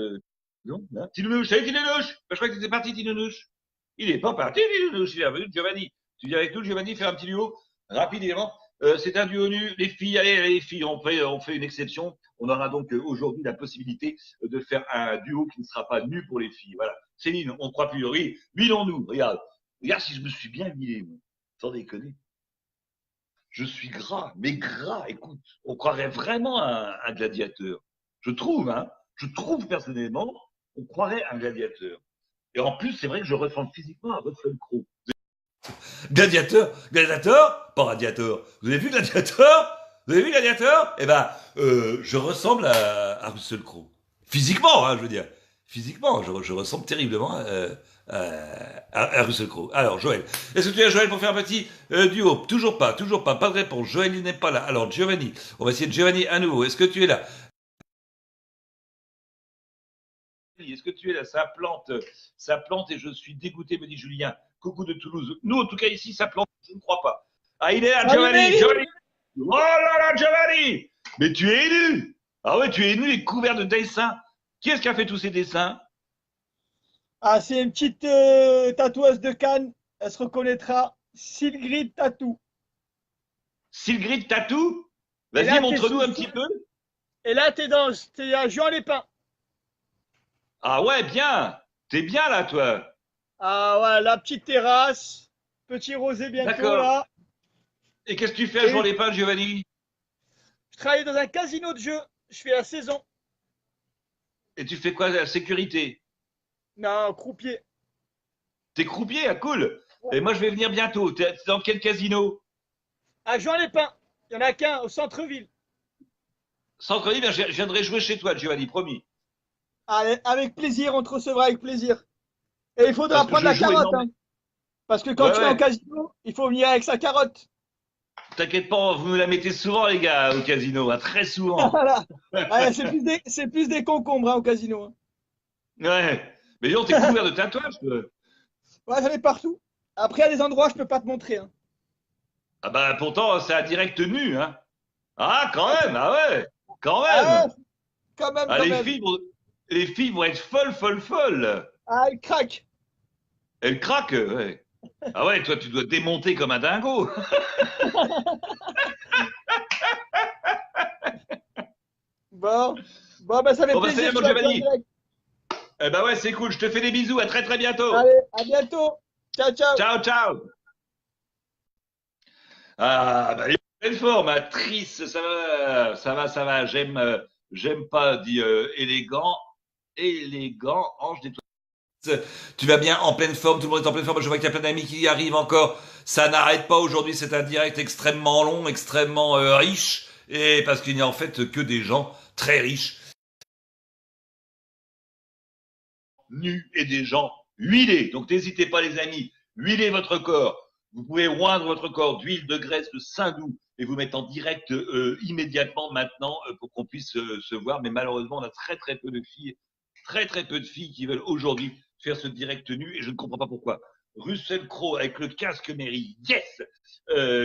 Non, hein. Tinouche, salut Tinouche. Je crois que tu étais parti, Tinouche. Il est pas parti, Tinouche. Il est revenu, Giovanni. Tu viens avec nous, Giovanni, faire un petit duo rapidement. C'est un duo nu. Les filles, allez, les filles, on fait une exception. On aura donc aujourd'hui la possibilité de faire un duo qui ne sera pas nu pour les filles. Voilà. Céline, on ne croit plus. Oui, huilons-nous. Regarde si je me suis bien huilé, moi. Sans déconner. Je suis gras, mais gras. Écoute, on croirait vraiment à un gladiateur. Je trouve personnellement, on croirait à un gladiateur. Et en plus, c'est vrai que je ressemble physiquement à Russell Crowe. Gladiateur, pas radiateur. Vous avez vu Gladiateur? Eh ben, je ressemble à Russell Crowe. Physiquement, hein, je veux dire. Physiquement, je ressemble terriblement à Russell Crowe. Alors, Joël. Est-ce que tu es Joël pour faire un petit duo? Toujours pas de réponse. Joël, il n'est pas là. Alors, Giovanni, on va essayer de Giovanni à nouveau. Est-ce que tu es là? Est-ce que tu es là? Ça plante et je suis dégoûté, me dit Julien. Coucou de Toulouse. Nous, en tout cas, ici, ça plante, je ne crois pas. Ah, il est là, Giovanni. Oh là là, Giovanni! Mais tu es élu! Ah ouais, tu es élu et couvert de dessins. Qui est-ce qui a fait tous ces dessins? Ah, c'est une petite tatoueuse de Cannes. Elle se reconnaîtra. Silgrid Tattoo. Silgrid Tattoo? Vas-y, montre-nous un petit peu. Et là, t'es à Juan-les-Pins. Ah ouais, bien. T'es bien là, toi. Ah ouais, la petite terrasse. Petit rosé bientôt là. Et qu'est-ce que tu fais à Juan-les-Pins, Giovanni? Je travaille dans un casino de jeux. Je fais la saison. Et tu fais quoi, la sécurité? Non, croupier. T'es croupier, ah cool. Et moi, je vais venir bientôt. T'es dans quel casino? À Juan-les-Pins. Il n'y en a qu'un au centre-ville. Centre-ville, je viendrai jouer chez toi, Giovanni, promis. Allez, avec plaisir, on te recevra avec plaisir. Et il faudra prendre la carotte. Hein. Parce que quand tu es en casino, il faut venir avec sa carotte. T'inquiète pas, vous nous la mettez souvent, les gars, au casino, hein, très souvent. Voilà. Ouais, c'est plus des concombres hein, au casino. Hein. Ouais. Mais non, t'es couvert de tatouages, toi. Ouais, j'en ai partout. Après, il y a des endroits, je peux pas te montrer. Hein. Ah bah, pourtant, c'est un direct nu, hein. Ah, quand même, ah ouais, quand même. Ah, quand même, ah, quand les même. filles vont être folles. Ah, elles craquent. Elles craquent, ouais. Ah ouais, toi, tu dois démonter comme un dingo. Bon, Bon, bah, ça fait Bon, bah, plaisir. c'est bien, Je mon suis avec toi en Giovanni. direct. Eh ben ouais, c'est cool. Je te fais des bisous. À très très bientôt. Allez, à bientôt. Ciao, ciao. Ciao, ciao. Ah, bah, il est en pleine forme, hein. Triste, ça va, ça va, ça va. J'aime pas, dit élégant. Élégant, ange des toits. Tu vas bien, en pleine forme, tout le monde est en pleine forme. Je vois qu'il y a plein d'amis qui y arrivent encore. Ça n'arrête pas aujourd'hui, c'est un direct extrêmement long, extrêmement riche. Et parce qu'il n'y a en fait que des gens très riches, nus et des gens huilés. Donc n'hésitez pas les amis, huilez votre corps. Vous pouvez oindre votre corps d'huile, de graisse, de saindoux et vous mettre en direct immédiatement maintenant pour qu'on puisse se voir. Mais malheureusement, on a très très peu de filles, très très peu de filles qui veulent aujourd'hui faire ce direct nu et je ne comprends pas pourquoi. Russell Crowe avec le casque mairie, yes.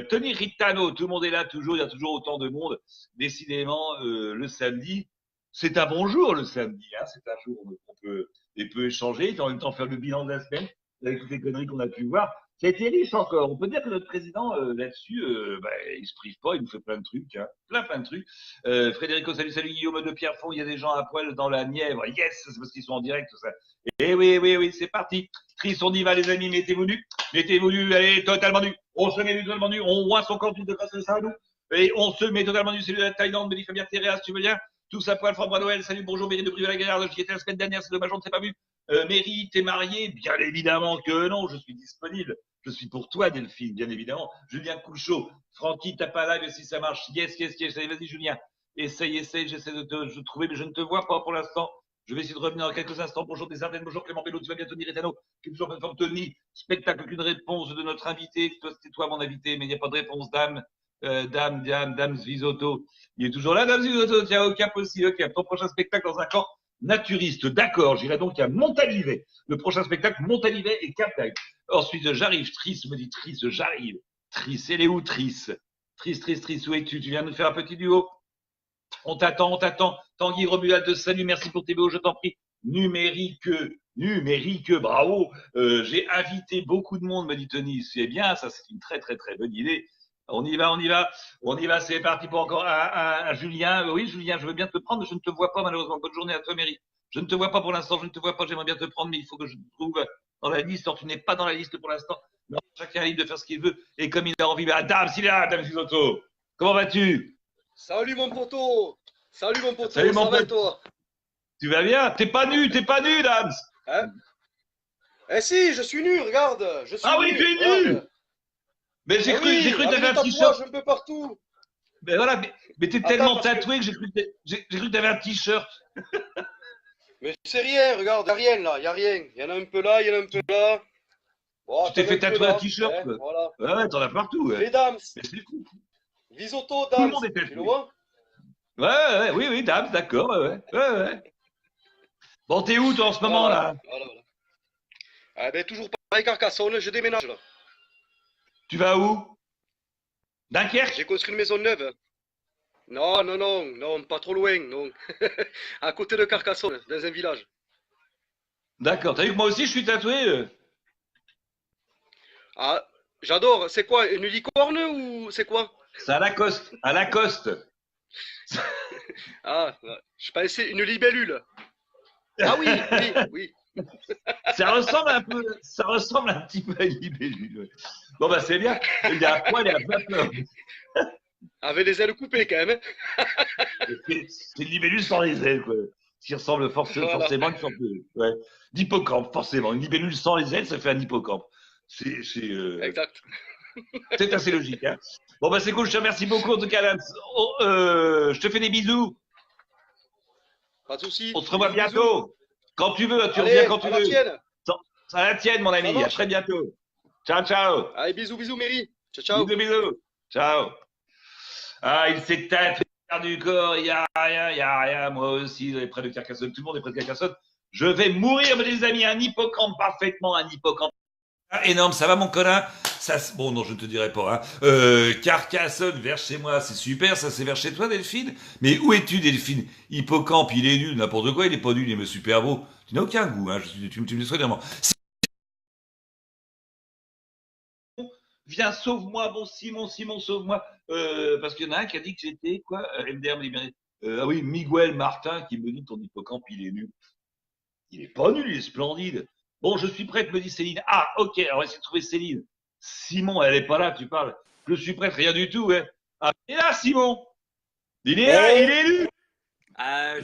Tony Ritano, tout le monde est là toujours, il y a toujours autant de monde. Décidément, le samedi, c'est un bon jour le samedi, hein, c'est un jour où on peut échanger, et en même temps faire le bilan de la semaine avec toutes les conneries qu'on a pu voir. Ça a été riche encore. On peut dire que notre président là-dessus, il se prive pas, il nous fait plein de trucs, hein, plein de trucs. Frédérico, salut Guillaume de Pierrefonds, il y a des gens à poil dans la Nièvre. Yes, c'est parce qu'ils sont en direct, tout ça. Et oui, c'est parti. Chris, on y va les amis, mettez-vous nus, allez, totalement nus. On se met totalement nus, on voit son corps de grâce de ça, nous. Et on se met totalement nus, c'est de la Thaïlande, me dit Fabien Théréas, tu veux bien? Tous à poil, François Noël, salut, bonjour, Mairie de Brive-la-Gaillarde, j'y étais la semaine dernière, c'est dommage, on ne s'est pas vu. Mairie, t'es marié? Bien évidemment que non, je suis disponible. Je suis pour toi, Delphine, bien évidemment. Julien Couchot, Francky, t'as pas live si ça marche. Yes. Allez, vas-y, Julien. Essaye, j'essaie de te trouver, mais je ne te vois pas pour l'instant. Je vais essayer de revenir dans quelques instants. Bonjour des Ardennes, bonjour Clément Bello, tu vas bien, Tony Rétano, qui est toujours en pleine forme, Tony. Spectacle, aucune réponse de notre invité. C'était toi, mon invité, mais il n'y a pas de réponse, dame. Dame Svisotto. Il est toujours là, Dame Svisotto. Tiens, aucun possible. Ok, ton prochain spectacle dans un camp naturiste. D'accord, j'irai donc à Montalivet. Le prochain spectacle, Montalivet et Cap-d'Agde. Ensuite, j'arrive. Tris me dit Tris, j'arrive. Tris, elle est où, Tris? Tris, où es-tu? Tu viens nous faire un petit duo? On t'attend. Tanguy Romuald, salut, merci pour tes BO, je t'en prie. Numérique, bravo. J'ai invité beaucoup de monde, me dit Tony. C'est bien, ça, c'est une très, très, très bonne idée. On y va, c'est parti pour encore un Julien. Oui, Julien, je veux bien te prendre, mais je ne te vois pas, malheureusement. Bonne journée à toi, Mairie. Je ne te vois pas pour l'instant, j'aimerais bien te prendre, mais il faut que je te trouve dans la liste. Or, tu n'es pas dans la liste pour l'instant. Chacun est libre de faire ce qu'il veut, et comme il a envie, Dame, s'il est là, Dame Sisotto. Comment vas-tu? Salut mon poteau, Salut mon ça va et pote. toi? Tu vas bien? T'es pas nu, Dame. Hein? Eh si, je suis nu, regarde, je suis Ah oui, nu, tu es nu. regarde. Mais j'ai cru que avec t'avais un des t-shirt. tatouages un peu partout. Mais voilà, mais t'es Attends, tellement parce que- tatoué que j'ai cru que t'avais un t-shirt. Mais c'est rien, regarde, y a rien là, y a rien. Il y en a un peu là, il y en a un peu là. Bon, Tu t'es t'en as fait un peu tatouer là, un t-shirt, hein, quoi. voilà. Ouais, t'en as partout. Ouais. Les dames, Mais c'est fou. Visotto, Tout le dames, monde est tu tatoué. le vois? Oui, Dame, d'accord, ouais. Bon, t'es où, toi, en ce moment, là? Voilà. Ah ben toujours pareil Carcassonne, je déménage là. Tu vas où? Dunkerque? J'ai construit une maison neuve. Non, pas trop loin, non. À côté de Carcassonne, dans un village. D'accord, t'as vu que moi aussi, je suis tatoué? Ah, j'adore. C'est quoi, une licorne ou c'est quoi? C'est à Lacoste. Ah, je pensais une libellule. Ah oui. Ça ressemble un petit peu à une libellule. Ouais. Bon, bah, c'est bien. Il y a un poil et un vapeur. Avec les ailes coupées quand même. C'est une libellule sans les ailes, quoi. Qui ressemble forcément à une sorte d'hippocampe, forcément. Une libellule sans les ailes, ça fait un hippocampe. Exact. C'est assez logique. Hein. Bon, bah, c'est cool. Je te remercie beaucoup, en tout cas, Lance. Je te fais des bisous. Pas de soucis. On se revoit bientôt. Quand tu veux, tu Allez, reviens quand tu à la veux. tienne. À la tienne, mon ami. À très bientôt. Ciao. Allez, bisous, Mary. Ciao. Bisous. Ciao. Ah, il s'est tatoué du corps. Il y a rien. Moi aussi, près de Carcassonne. Tout le monde est près de Carcassonne. Je vais mourir, mes amis. Un hippocampe, parfaitement. Un hippocampe. Ah, énorme, ça va mon Colin? Bon non, je ne te dirai pas. Hein. Carcassonne, vers chez moi, c'est super, ça c'est vers chez toi Delphine? Mais où es-tu Delphine? Hippocampe, il est nul, n'importe quoi, il est pas nul, il est super beau. Tu n'as aucun goût, hein, tu me déçois vraiment. Viens, sauve-moi, bon Simon, sauve-moi. Parce qu'il y en a un qui a dit que j'étais, quoi, MDR libéré. Ah oui, Miguel Martin qui me dit ton hippocampe, il est nul. Il est pas nul, il est splendide. Bon, je suis prête, me dit Céline. Ah, ok, alors on va essayer de trouver Céline. Simon, elle est pas là, tu parles. Je suis prête, rien du tout, hein. Ah, il est là, Simon. Il est là, il est nu.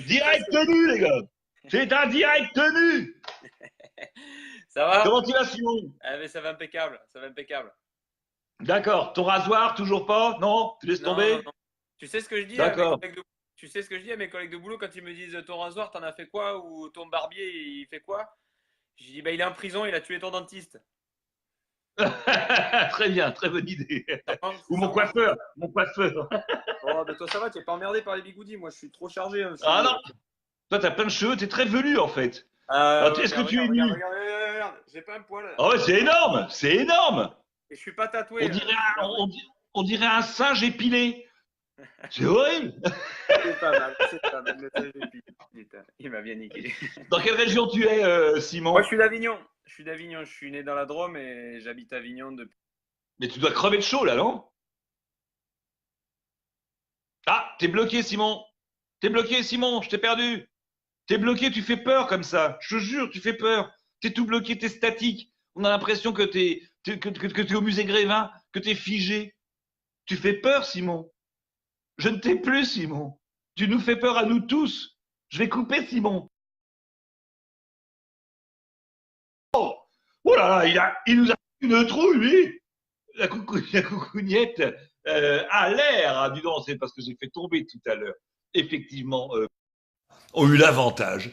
Direct nu, les gars. C'est un direct nu. Ça va? Comment tu vas, Simon? Mais ça va impeccable, ça va impeccable. D'accord. Ton rasoir, toujours pas? Non? Tu laisses tomber? Non. Tu sais ce que je dis D'accord. Tu sais ce que je dis à mes collègues de boulot quand ils me disent ton rasoir, t'en as fait quoi? Ou ton barbier, il fait quoi? Je dis, bah, il est en prison, il a tué ton dentiste. Très bien, très bonne idée. Ou mon coiffeur, mon coiffeur. Oh, bah toi ça va, tu es pas emmerdé par les bigoudis, moi je suis trop chargé. Hein, Ah non, toi t'as plein de cheveux, t'es très velu en fait. Est-ce que tu es nu? Regarde, j'ai pas un poil. Ah ouais, c'est énorme, c'est énorme. Et je suis pas tatoué. On dirait un singe épilé. C'est horrible. C'est pas mal, le singe épilé. Putain, il m'a bien niqué. Dans quelle région tu es, Simon? Moi je suis d'Avignon. Je suis né dans la Drôme et j'habite à Avignon depuis. Mais tu dois crever de chaud là, non? Ah, t'es bloqué, Simon. T'es bloqué, Simon, je t'ai perdu. T'es bloqué, tu fais peur comme ça. Je te jure, tu fais peur. T'es tout bloqué, t'es statique. On a l'impression que t'es au musée Grévin, que t'es figé. Tu fais peur, Simon. Je ne t'ai plus, Simon. Tu nous fais peur à nous tous. Je vais couper, Simon. Oh là là, il nous a fait une trouille, lui. La coucougnette a l'air. Ah, dis donc, c'est parce que j'ai fait tomber tout à l'heure. Effectivement, ont eu l'avantage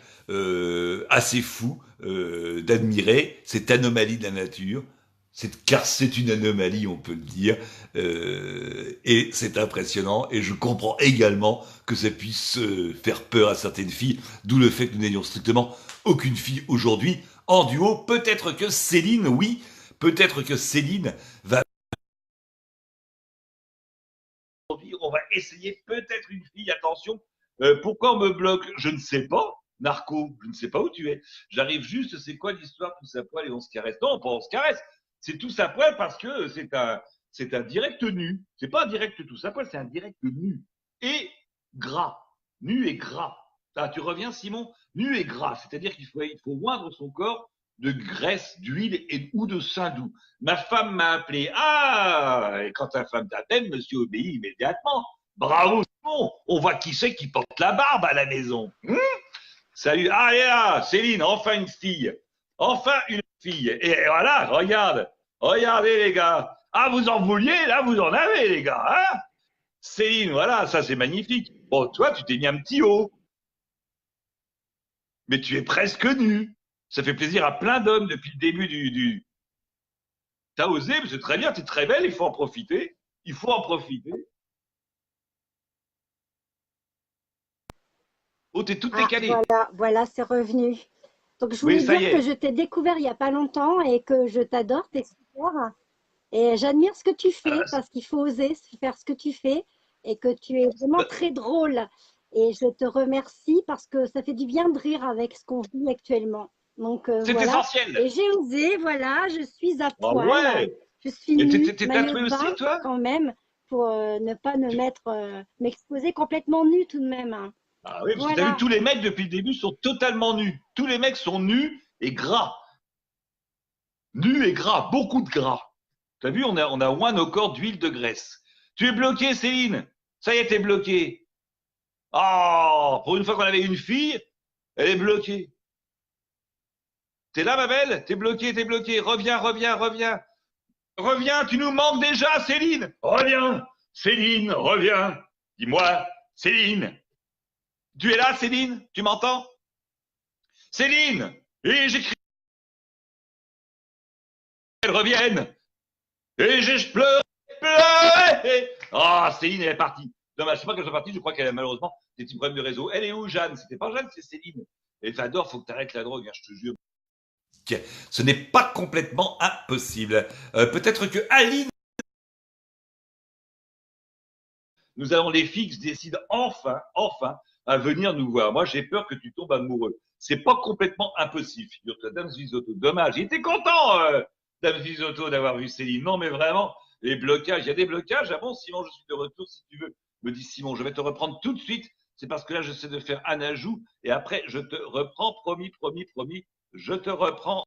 assez fou d'admirer cette anomalie de la nature. Car c'est une anomalie, on peut le dire, et c'est impressionnant, et je comprends également que ça puisse faire peur à certaines filles, d'où le fait que nous n'ayons strictement aucune fille aujourd'hui en duo. Peut-être que Céline, oui, peut-être que Céline va... Aujourd'hui, on va essayer peut-être une fille, attention, pourquoi on me bloque? Je ne sais pas. Narco, je ne sais pas où tu es. J'arrive juste, c'est quoi l'histoire, tout ça poil et on se caresse? Non, pas on se caresse. C'est tout ça poil parce que c'est un direct nu. C'est pas un direct tout ça poil, c'est un direct nu. Et gras. Nu et gras. Ah, tu reviens, Simon? Nu et gras. C'est-à-dire qu'il faut oindre son corps de graisse, d'huile ou de saindoux. Ma femme m'a appelé. Ah! Et quand ta femme t'appelle, monsieur obéit immédiatement. Bravo, Simon. On voit qui c'est qui porte la barbe à la maison. Salut. Ah, et là, Céline, enfin une fille. Enfin une fille. Et voilà, regarde. Regardez, les gars. Ah, vous en vouliez? Là, vous en avez, les gars. Hein? Céline, voilà, ça, c'est magnifique. Bon, toi, tu t'es mis un petit haut. Mais tu es presque nu. Ça fait plaisir à plein d'hommes depuis le début du... T'as osé, mais c'est très bien, t'es très belle, il faut en profiter. Il faut en profiter. Oh, t'es toute décalée. Voilà, c'est revenu. Donc, je Oui, voulais ça y dire est. que je t'ai découvert il n'y a pas longtemps et que je t'adore, t'es super. Et j'admire ce que tu fais parce qu'il faut oser faire ce que tu fais et que tu es vraiment très drôle. Et je te remercie parce que ça fait du bien de rire avec ce qu'on vit actuellement. Donc, c'est voilà. essentiel. Et j'ai osé, voilà, je suis à poil. Ouais. Je suis Et nue, t'es maillot tatouée de aussi, bain toi? quand même, pour ne pas m'exposer complètement nue tout de même. Hein. Ah oui, parce que Voilà. t'as vu, tous les mecs depuis le début sont totalement nus. Tous les mecs sont nus et gras. Nus et gras, beaucoup de gras. T'as vu, on a oint nos corps d'huile de graisse. Tu es bloqué, Céline. Ça y est, t'es bloqué. Oh, pour une fois qu'on avait une fille, elle est bloquée. T'es là, ma belle? T'es bloqué, t'es bloqué. Reviens, reviens, reviens. Reviens, tu nous manques déjà, Céline. Reviens, Céline, reviens. Dis-moi, Céline. Tu es là, Céline? Tu m'entends? Céline! Et j'écris qu'elle revienne. Et je pleure. Ah, Céline, elle est partie. Dommage, je sais pas qu'elle soit partie, je crois qu'elle a malheureusement des petits problèmes de réseau. Elle est où, Jeanne? C'était pas Jeanne, c'est Céline. Et Fador, faut que tu arrêtes la drogue, hein, je te jure. Ce n'est pas complètement impossible. Peut-être que Aline... Nous avons les filles qui décident enfin à venir nous voir. Moi, j'ai peur que tu tombes amoureux. C'est pas complètement impossible, figure-toi, Dame Zizotto. Dommage. Il était content, Dame Zizotto, d'avoir vu Céline. Non, mais vraiment, les blocages. Il y a des blocages. Ah bon, Simon, je suis de retour si tu veux. Me dit Simon, je vais te reprendre tout de suite. C'est parce que là, j'essaie de faire un ajout et après, je te reprends, promis, promis, promis, je te reprends